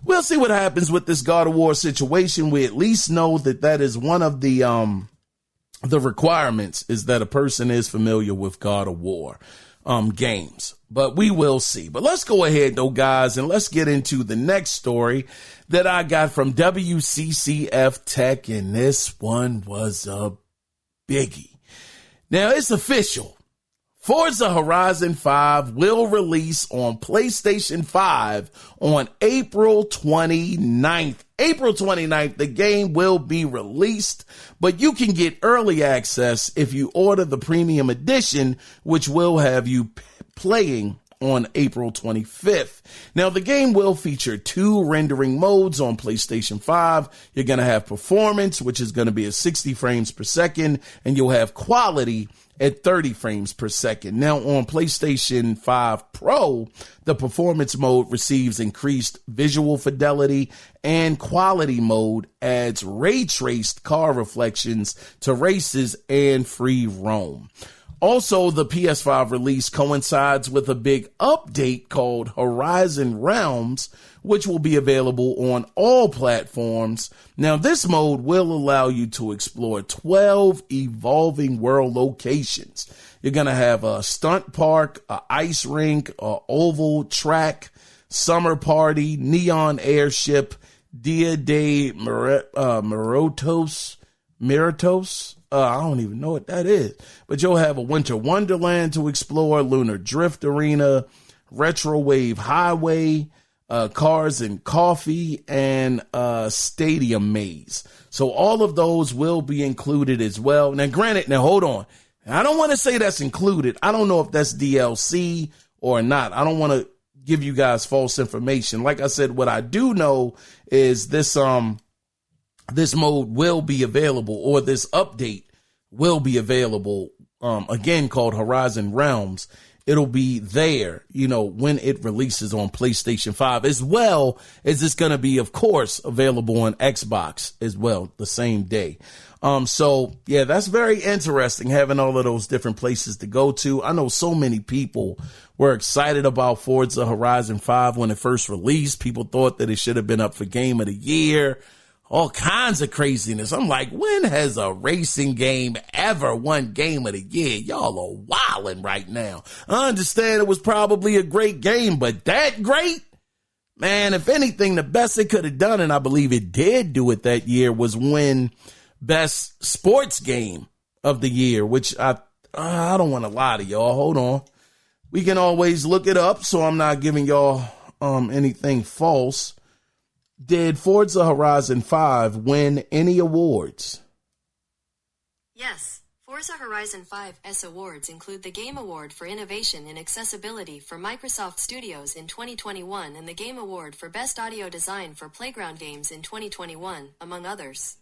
we'll see what happens with this God of War situation. We at least know that is one of the requirements, is that a person is familiar with God of War games. But we will see. But let's go ahead, though, guys, and let's get into the next story that I got from WCCF Tech, and this one was a biggie. Now, it's official. Forza Horizon 5 will release on PlayStation 5 on April 29th. April 29th, the game will be released, but you can get early access if you order the premium edition, which will have you playing on April 25th. Now, the game will feature 2 rendering modes on PlayStation 5. You're going to have performance, which is going to be at 60 frames per second, and you'll have quality at 30 frames per second. Now, on PlayStation 5 Pro, the performance mode receives increased visual fidelity, and quality mode adds ray-traced car reflections to races and free roam. Also, the PS5 release coincides with a big update called Horizon Realms, which will be available on all platforms. Now, this mode will allow you to explore 12 evolving world locations. You're going to have a stunt park, a ice rink, a oval track, summer party, neon airship, Dia de Muertos. I don't even know what that is, but you'll have a winter wonderland to explore, lunar drift arena, retro wave highway, cars and coffee, and stadium maze. So all of those will be included as well. Now, granted, hold on. I don't want to say that's included. I don't know if that's DLC or not. I don't want to give you guys false information. Like I said, what I do know is this mode will be available, or this update will be available, again, called Horizon Realms. It'll be there, when it releases on PlayStation 5, as well as it's going to be, of course, available on Xbox as well the same day. So, yeah, that's very interesting, having all of those different places to go to. I know so many people were excited about Forza Horizon 5 when it first released. People thought that it should have been up for Game of the Year. All kinds of craziness. I'm like, when has a racing game ever won Game of the Year? Y'all are wilding right now. I understand it was probably a great game, but that great? Man, if anything, the best it could have done, and I believe it did do it that year, was win Best Sports Game of the Year, which I don't want to lie to y'all. Hold on. We can always look it up, so I'm not giving y'all anything false. Did Forza Horizon 5 win any awards? Yes. Forza Horizon 5's awards include the Game Award for Innovation in Accessibility for Microsoft Studios in 2021 and the Game Award for Best Audio Design for Playground Games in 2021, among others.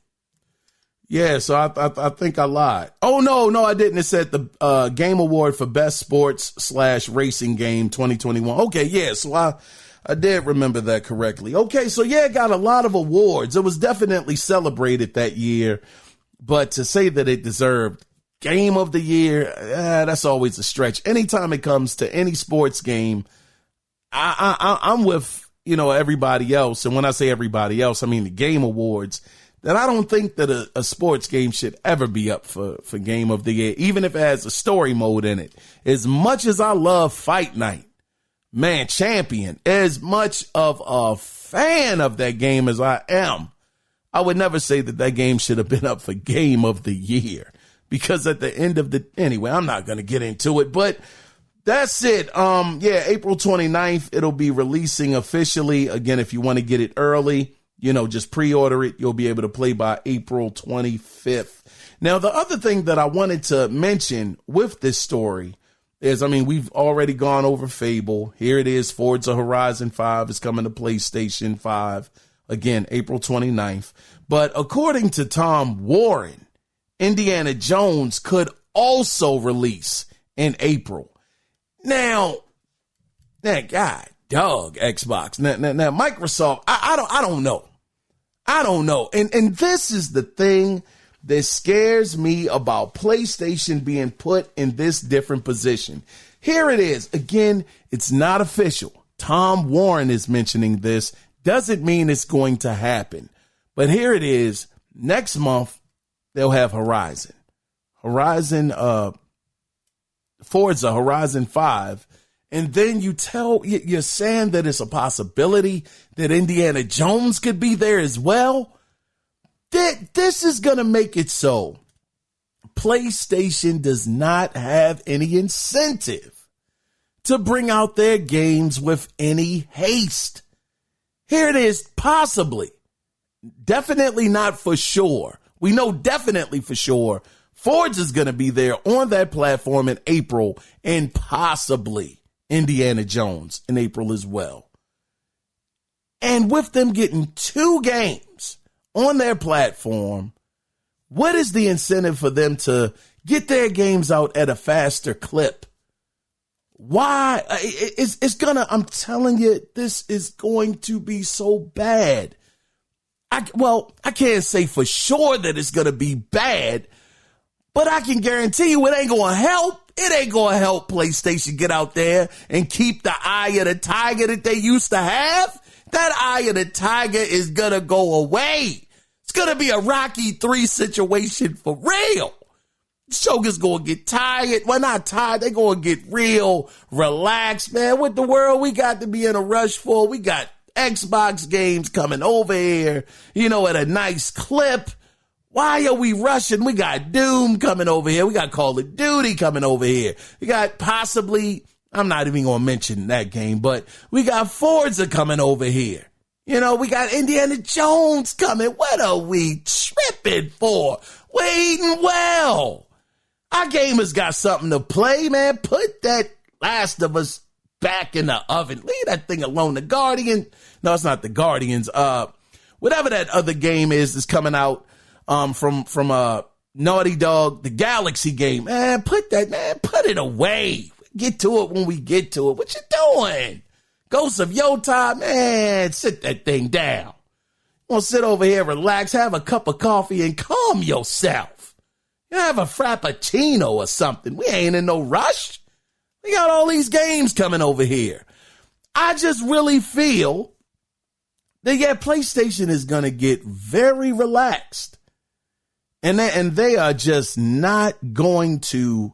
Yeah, so I think I lied. Oh, no, I didn't. It said the Game Award for Best Sports/Racing Game 2021. Okay, yeah, so I did remember that correctly. Okay, so yeah, it got a lot of awards. It was definitely celebrated that year, but to say that it deserved game of the year, that's always a stretch. Anytime it comes to any sports game, I'm with, everybody else. And when I say everybody else, I mean the game awards, that I don't think that a sports game should ever be up for game of the year, even if it has a story mode in it. As much as I love Fight Night, man, Champion, as much of a fan of that game as I am, I would never say that game should have been up for game of the year, because at the end of anyway, I'm not going to get into it, but that's it. April 29th, it'll be releasing officially. Again, if you want to get it early, just pre-order it. You'll be able to play by April 25th. Now, the other thing that I wanted to mention with this story is, we've already gone over Fable. Here it is. Forza Horizon 5 is coming to PlayStation 5. Again, April 29th. But according to Tom Warren, Indiana Jones could also release in April. Now, that guy, Xbox. Now, Microsoft, I don't know. I don't know. And this is the thing that scares me about PlayStation being put in this different position. Here it is. Again, it's not official. Tom Warren is mentioning this. Doesn't mean it's going to happen. But here it is. Next month, they'll have Forza Horizon 5. And then you're saying that it's a possibility that Indiana Jones could be there as well. This is going to make it so PlayStation does not have any incentive to bring out their games with any haste. Here it is, possibly. Definitely not for sure. We know definitely for sure Forza is going to be there on that platform in April, and possibly Indiana Jones in April as well. And with them getting 2 games on their platform, what is the incentive for them to get their games out at a faster clip? Why? I'm telling you, this is going to be so bad. I can't say for sure that it's going to be bad, but I can guarantee you it ain't going to help. It ain't going to help PlayStation get out there and keep the eye of the tiger that they used to have. That eye of the tiger is going to go away. It's going to be a Rocky 3 situation for real. Shogun's going to get tired. Well, not tired. They're going to get real relaxed, man. What the world we got to be in a rush for? We got Xbox games coming over here, at a nice clip. Why are we rushing? We got Doom coming over here. We got Call of Duty coming over here. We got possibly, I'm not even going to mention that game, but we got Forza coming over here. We got Indiana Jones coming. What are we tripping for? Waiting well. Our gamers got something to play, man. Put that Last of Us back in the oven. Leave that thing alone. The Guardian. No, it's not the Guardians. Whatever that other game is coming out from Naughty Dog, the Galaxy game. Man, put it away. Get to it when we get to it. What you doing? Ghosts of Yota, man, sit that thing down. You want to sit over here, relax, have a cup of coffee, and calm yourself. You have a frappuccino or something. We ain't in no rush. We got all these games coming over here. I just really feel that, PlayStation is going to get very relaxed. And they are just not going to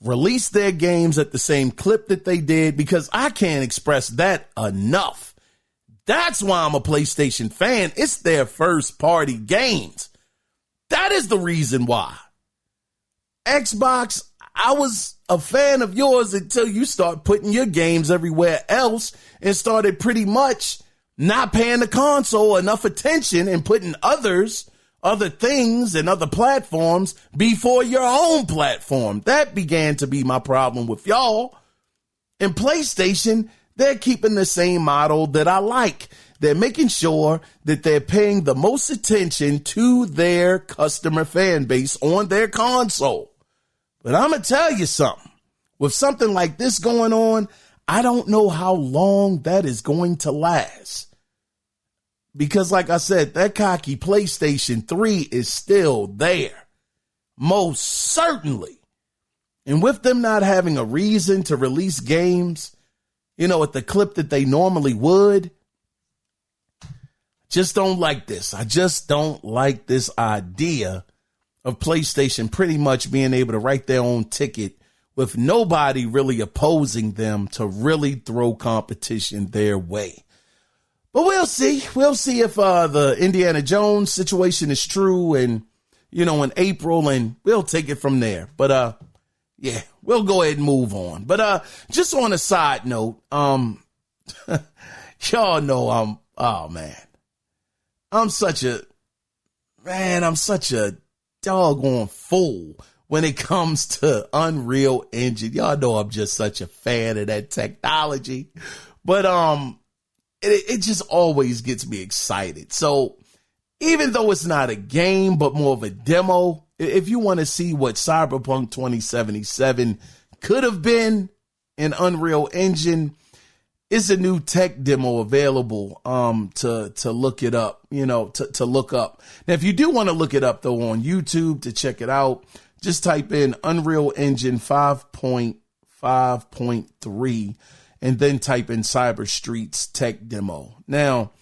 release their games at the same clip that they did, because I can't express that enough. That's why I'm a PlayStation fan. It's their first party games. That is the reason why. Xbox, I was a fan of yours until you start putting your games everywhere else and started pretty much not paying the console enough attention and putting other things and other platforms before your own platform. That began to be my problem with y'all. And PlayStation, they're keeping the same model that I like. They're making sure that they're paying the most attention to their customer fan base on their console. But I'm going to tell you something. With something like this going on, I don't know how long that is going to last. Because like I said, that cocky PlayStation 3 is still there. Most certainly. And with them not having a reason to release games, at the clip that they normally would, just don't like this. I just don't like this idea of PlayStation pretty much being able to write their own ticket with nobody really opposing them to really throw competition their way. But we'll see. We'll see if the Indiana Jones situation is true and, in April, and we'll take it from there. But, yeah, we'll go ahead and move on. But just on a side note, y'all know I'm such a doggone fool when it comes to Unreal Engine. Y'all know I'm just such a fan of that technology. But it just always gets me excited. So even though it's not a game, but more of a demo, if you want to see what Cyberpunk 2077 could have been in Unreal Engine, it's a new tech demo available to look it up, to look up. Now, if you do want to look it up, though, on YouTube to check it out, just type in Unreal Engine 5.5.3 and then type in Cyber Streets tech demo. Now,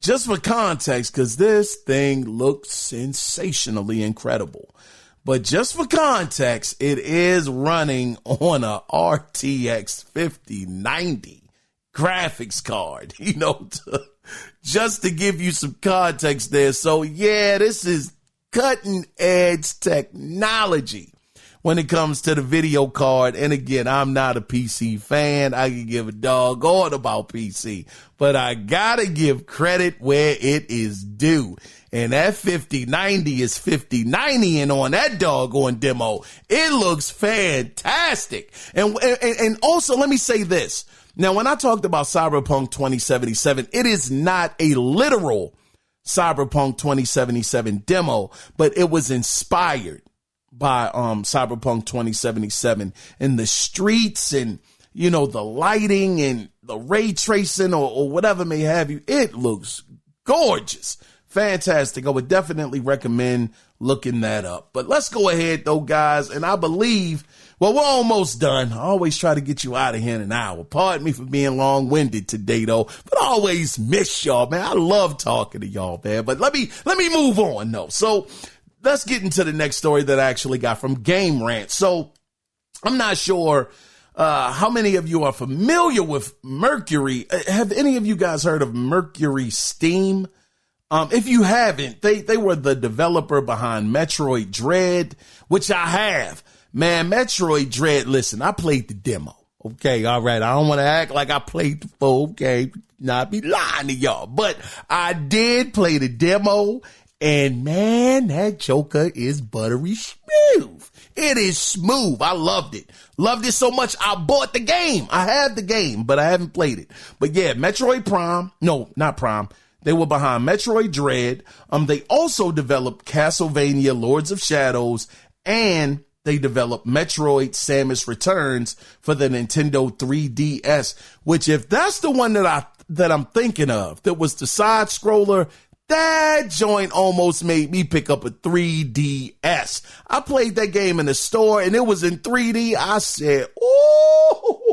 just for context, because this thing looks sensationally incredible, but just for context, it is running on a RTX 5090 graphics card, just to give you some context there. So yeah, this is cutting edge technology when it comes to the video card. And again, I'm not a PC fan. I can give a doggone about PC, but I gotta give credit where it is due. And that 5090 is 5090, and on that doggone demo, it looks fantastic. And also, let me say this. Now, when I talked about Cyberpunk 2077, it is not a literal Cyberpunk 2077 demo, but it was inspired by Cyberpunk 2077, and the streets and, the lighting and the ray tracing or whatever may have you. It looks gorgeous. Fantastic. I would definitely recommend looking that up. But let's go ahead, though, guys. And I believe, we're almost done. I always try to get you out of here in an hour. Pardon me for being long-winded today, though. But I always miss y'all, man. I love talking to y'all, man. But let me move on, though. So let's get into the next story that I actually got from Game Rant. So I'm not sure how many of you are familiar with Mercury. Have any of you guys heard of Mercury Steam? If you haven't, they were the developer behind Metroid Dread, which I have. Man, Metroid Dread, listen, I played the demo. Okay, all right. I don't want to act like I played the full game, not be lying to y'all. But I did play the demo, and man, that Joker is buttery smooth. It is smooth. I loved it. Loved it so much, I bought the game. I have the game, but I haven't played it. But yeah, Metroid Prime. No, not Prime. They were behind Metroid Dread. They also developed Castlevania Lords of Shadows, and they developed Metroid Samus Returns for the Nintendo 3DS, which, if that's the one that I'm thinking of, that was the side scroller, that joint almost made me pick up a 3DS. I played that game in the store and it was in 3D. I said, "Oh,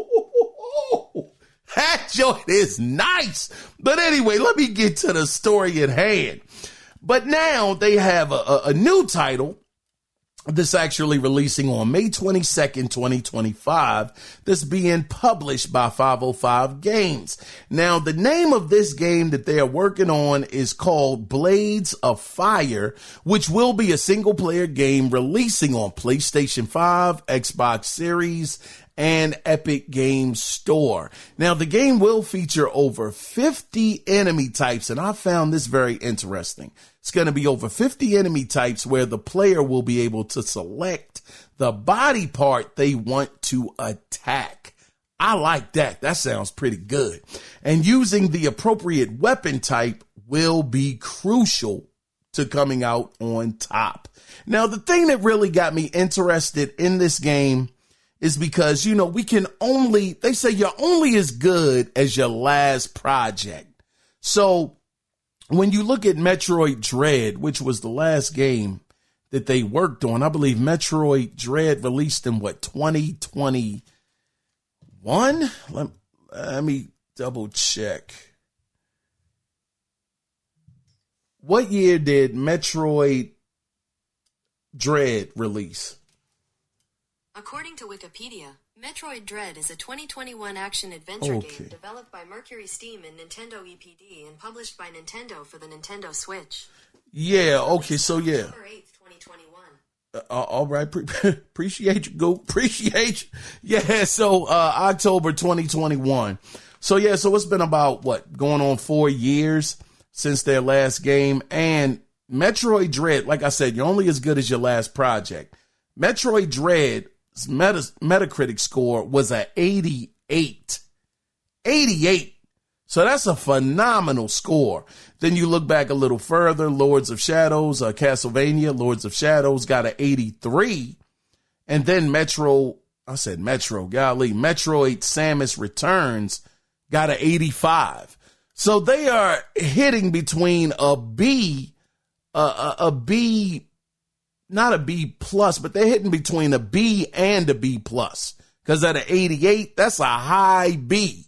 that joint is nice." But anyway, let me get to the story at hand. But now they have a new title that's actually releasing on May 22nd, 2025. This being published by 505 Games. Now, the name of this game that they are working on is called Blades of Fire, which will be a single player game releasing on PlayStation 5, Xbox Series, and Epic Games Store. Now, the game will feature over 50 enemy types, and I found this very interesting. It's going to be over 50 enemy types where the player will be able to select the body part they want to attack. I like that. That sounds pretty good. And using the appropriate weapon type will be crucial to coming out on top. Now, the thing that really got me interested in this game is because, they say you're only as good as your last project. So when you look at Metroid Dread, which was the last game that they worked on. I believe Metroid Dread released in 2021? Let me double check. What year did Metroid Dread release? According to Wikipedia, Metroid Dread is a 2021 action-adventure game developed by Mercury Steam and Nintendo EPD and published by Nintendo for the Nintendo Switch. Yeah, okay, so yeah. October 8th, 2021. All right, appreciate you, Goop. Appreciate you. Yeah, so October 2021. So yeah, so it's been about, going on 4 years since their last game. And Metroid Dread, like I said, you're only as good as your last project. Metroid Dread Metacritic score was a 88. 88. So that's a phenomenal score. Then you look back a little further, Lords of Shadows, Castlevania, Lords of Shadows got an 83. And then Metroid Samus Returns got an 85. So they are hitting between a B, not a B plus, but they're hitting between a B and a B plus. Because at an 88, that's a high B,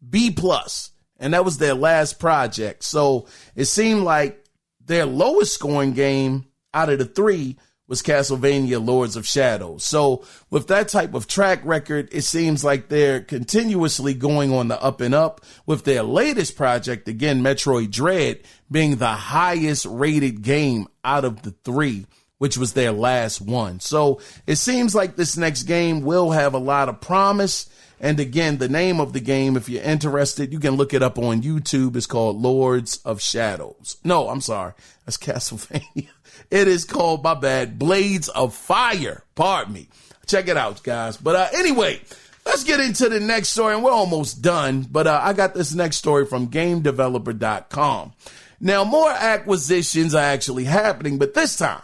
B plus. And that was their last project. So it seemed like their lowest scoring game out of the three was Castlevania Lords of Shadows. So with that type of track record, it seems like they're continuously going on the up and up, with their latest project, again, Metroid Dread, being the highest rated game out of the three, which was their last one. So it seems like this next game will have a lot of promise. And again, the name of the game, if you're interested, you can look it up on YouTube. It's called Lords of Shadows. No, I'm sorry. That's Castlevania. It is called, my bad, Blades of Fire. Pardon me. Check it out, guys. But anyway, let's get into the next story. And we're almost done. But I got this next story from GameDeveloper.com. Now, more acquisitions are actually happening, but this time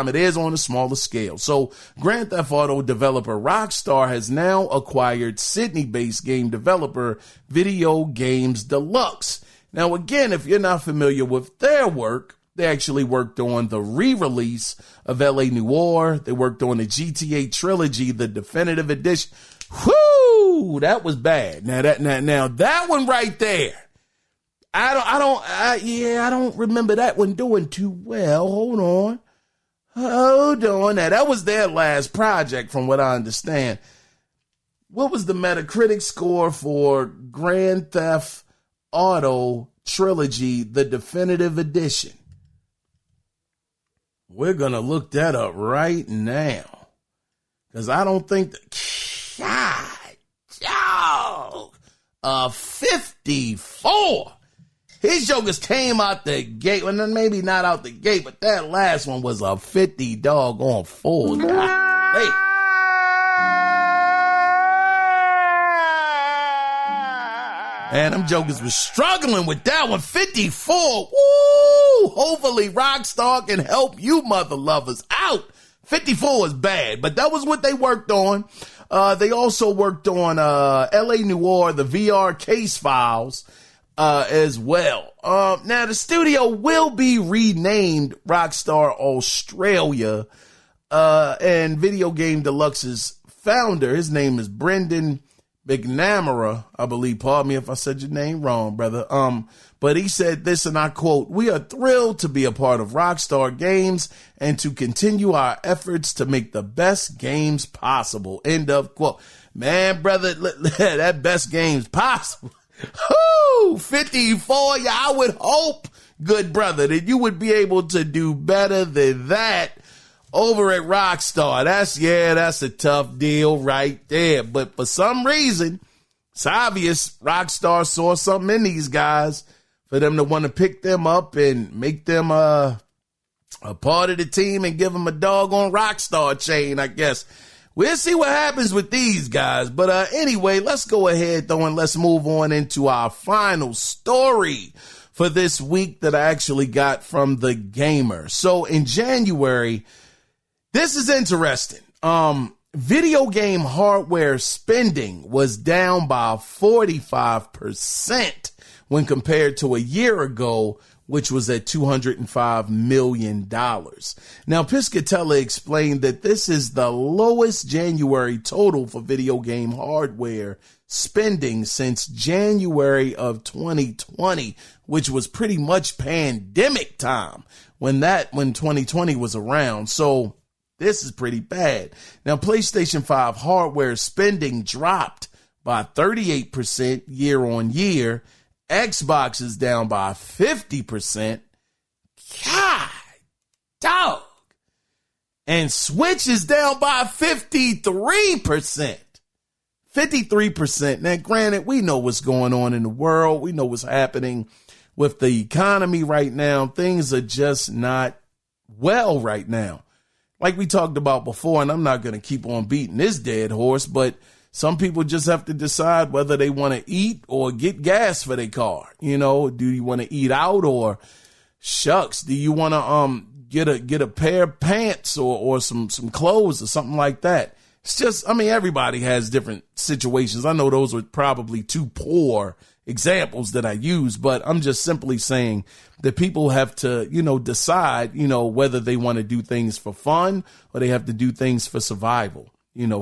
it is on a smaller scale. So Grand Theft Auto developer Rockstar has now acquired Sydney-based game developer Video Games Deluxe. Now, again, if you're not familiar with their work, they actually worked on the re-release of LA Noire. They worked on the GTA trilogy, the definitive edition. Whoo, that was bad. Now that one right there, I don't remember that one doing too well. Hold on. Now, that was their last project, from what I understand. What was the Metacritic score for Grand Theft Auto Trilogy, the definitive edition? We're going to look that up right now, because I don't think that... God, 54. His jokers came out the gate, well, maybe not out the gate, but that last one was a 50 doggone 4. Hey. Man, them jokers was struggling with that one. 54. Woo! Hopefully Rockstar can help you mother lovers out. 54 is bad, but that was what they worked on. They also worked on LA Noire, the VR case files, as well. Now the studio will be renamed Rockstar Australia, and Video Game Deluxe's founder, his name is Brendan McNamara, I believe. Pardon me if I said your name wrong, brother. But he said this, and I quote, "We are thrilled to be a part of Rockstar Games and to continue our efforts to make the best games possible." End of quote. Man, brother, that best games possible. 54. Yeah, I would hope, good brother, that you would be able to do better than that over at Rockstar. That's a tough deal right there. But for some reason, it's obvious Rockstar saw something in these guys for them to want to pick them up and make them a part of the team and give them a doggone Rockstar chain, I guess. We'll see what happens with these guys. But anyway, let's go ahead, though, and let's move on into our final story for this week that I actually got from The Gamer. So in January, this is interesting. Video game hardware spending was down by 45% when compared to a year ago, which was at $205 million. Now, Piscatella explained that this is the lowest January total for video game hardware spending since January of 2020, which was pretty much pandemic time when 2020 was around. So this is pretty bad. Now, PlayStation 5 hardware spending dropped by 38% year on year. Xbox is down by 50%. God, dog. And Switch is down by 53%. 53%. Now, granted, we know what's going on in the world. We know what's happening with the economy right now. Things are just not well right now. Like we talked about before, and I'm not going to keep on beating this dead horse, but some people just have to decide whether they want to eat or get gas for their car. You know, do you want to eat out, or shucks, do you want to get a pair of pants or some clothes or something like that? It's just, I mean, everybody has different situations. I know those were probably two poor examples that I use, but I'm just simply saying that people have to, decide, whether they want to do things for fun or they have to do things for survival,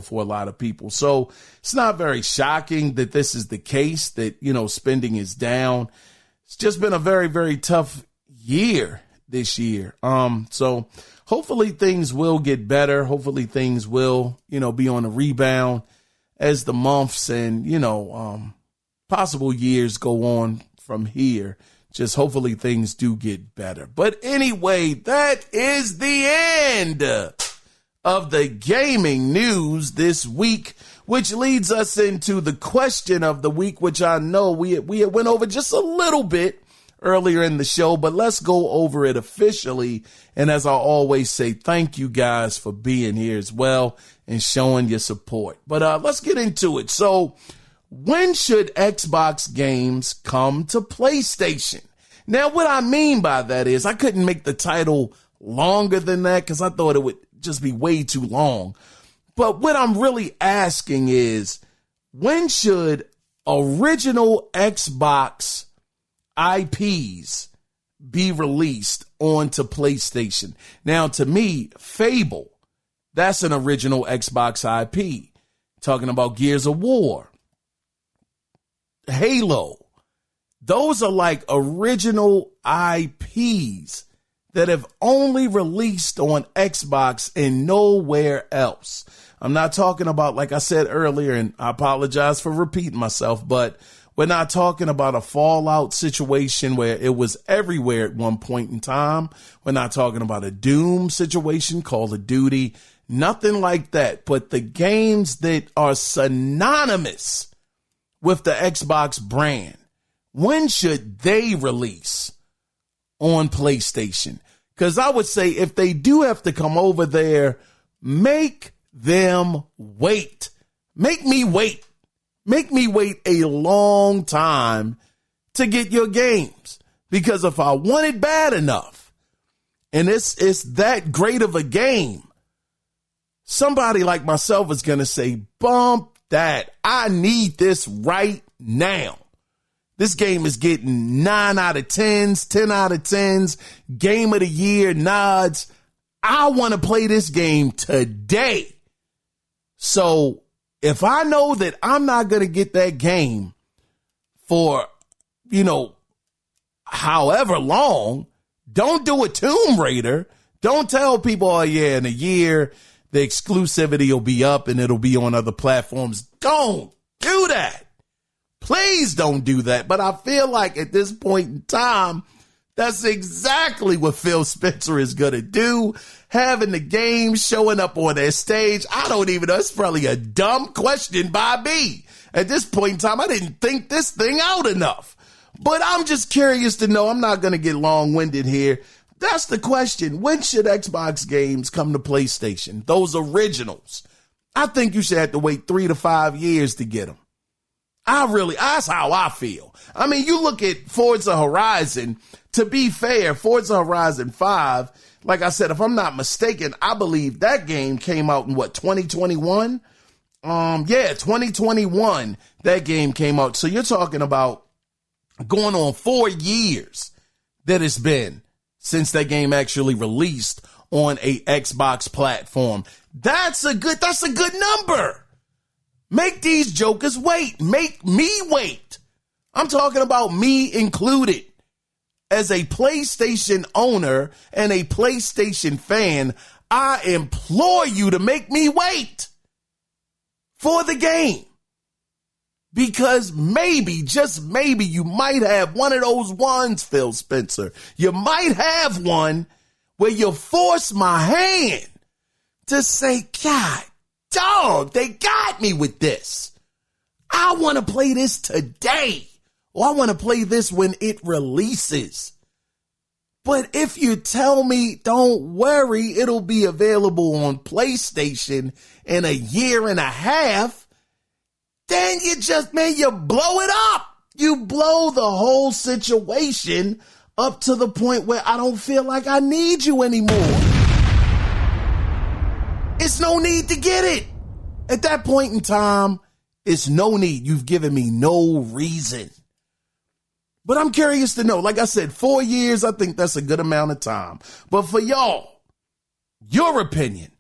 for a lot of people. So it's not very shocking that this is the case, that, spending is down. It's just been a very, very tough year this year. So hopefully things will get better. Hopefully things will, be on a rebound as the months and, possible years go on from here. Just hopefully things do get better. But anyway, that is the end of the gaming news this week, which leads us into the question of the week, which I know we went over just a little bit earlier in the show, but let's go over it officially. And as I always say, thank you guys for being here as well and showing your support. But let's get into it. So, when should Xbox games come to PlayStation? Now, what I mean by that is I couldn't make the title longer than that because I thought it would just be way too long. But what I'm really asking is, when should original Xbox IPs be released onto PlayStation? Now, to me, Fable, that's an original Xbox IP. Talking about Gears of War, Halo, those are like original IPs that have only released on Xbox and nowhere else. I'm not talking about, like I said earlier, and I apologize for repeating myself, but we're not talking about a Fallout situation where it was everywhere at one point in time. We're not talking about a Doom situation, Call of Duty, nothing like that. But the games that are synonymous with the Xbox brand, when should they release on PlayStation? Because I would say if they do have to come over there, make them wait. Make me wait. Make me wait a long time to get your games. Because if I want it bad enough and it's that great of a game, somebody like myself is going to say, bump that. I need this right now. This game is getting 9 out of 10s, 10 out of 10s, game of the year nods. I want to play this game today. So if I know that I'm not going to get that game for, however long, don't do a Tomb Raider. Don't tell people, oh yeah, in a year, the exclusivity will be up and it'll be on other platforms. Don't do that. Please don't do that. But I feel like at this point in time, that's exactly what Phil Spencer is going to do. Having the game showing up on their stage. I don't even know. It's probably a dumb question by me. At this point in time, I didn't think this thing out enough. But I'm just curious to know. I'm not going to get long-winded here. That's the question. When should Xbox games come to PlayStation? Those originals. I think you should have to wait 3 to 5 years to get them. That's how I feel. I mean, you look at Forza Horizon. To be fair, Forza Horizon 5, like I said, if I'm not mistaken, I believe that game came out in 2021? 2021, that game came out. So you're talking about going on 4 years that it's been since that game actually released on a Xbox platform. That's a good number. Make these jokers wait. Make me wait. I'm talking about me included. As a PlayStation owner and a PlayStation fan, I implore you to make me wait for the game. Because maybe, just maybe, you might have one of those ones, Phil Spencer. You might have one where you force my hand to say, God, dog, they got me with this. I want to play this today. Or I want to play this when it releases. But if you tell me, don't worry, it'll be available on PlayStation in a year and a half, then you blow it up. You blow the whole situation up to the point where I don't feel like I need you anymore. It's no need to get it. At that point in time, it's no need. You've given me no reason. But I'm curious to know, like I said, 4 years, I think that's a good amount of time. But for y'all, your opinion,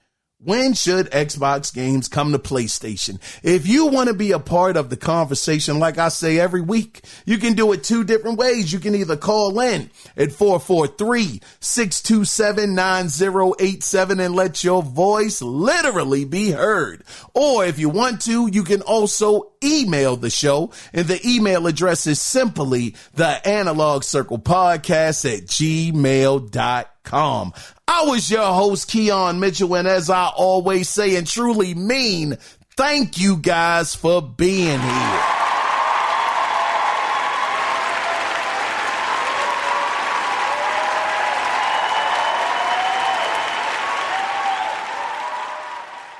when should Xbox games come to PlayStation? If you want to be a part of the conversation, like I say every week, you can do it two different ways. You can either call in at 443-627-9087 and let your voice literally be heard. Or if you want to, you can also email the show, and the email address is simply theanalogcirclepodcast@gmail.com. I was your host, Keon Mitchell, and as I always say and truly mean, thank you guys for being here.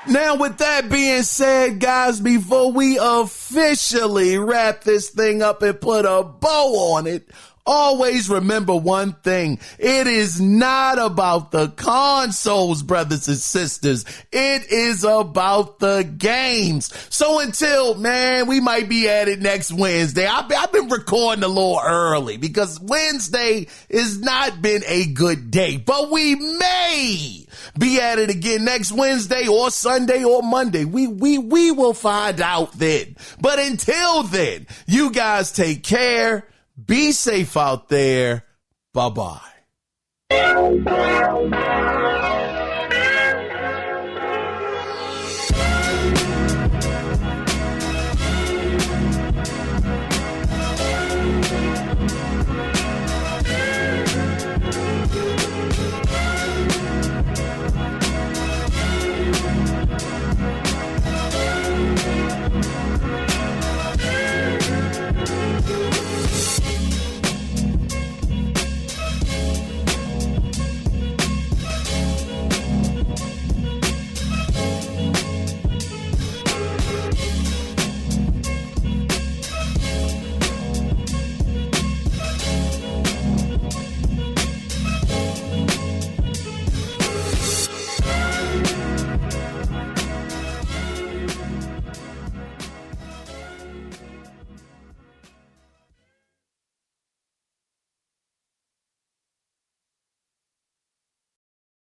Now, with that being said, guys, before we officially wrap this thing up and put a bow on it, always remember one thing. It is not about the consoles, brothers and sisters. It is about the games. So until, we might be at it next Wednesday. I've been recording a little early because Wednesday has not been a good day, but we may be at it again next Wednesday or Sunday or Monday. We will find out then. But until then, you guys take care. Be safe out there. Bye-bye.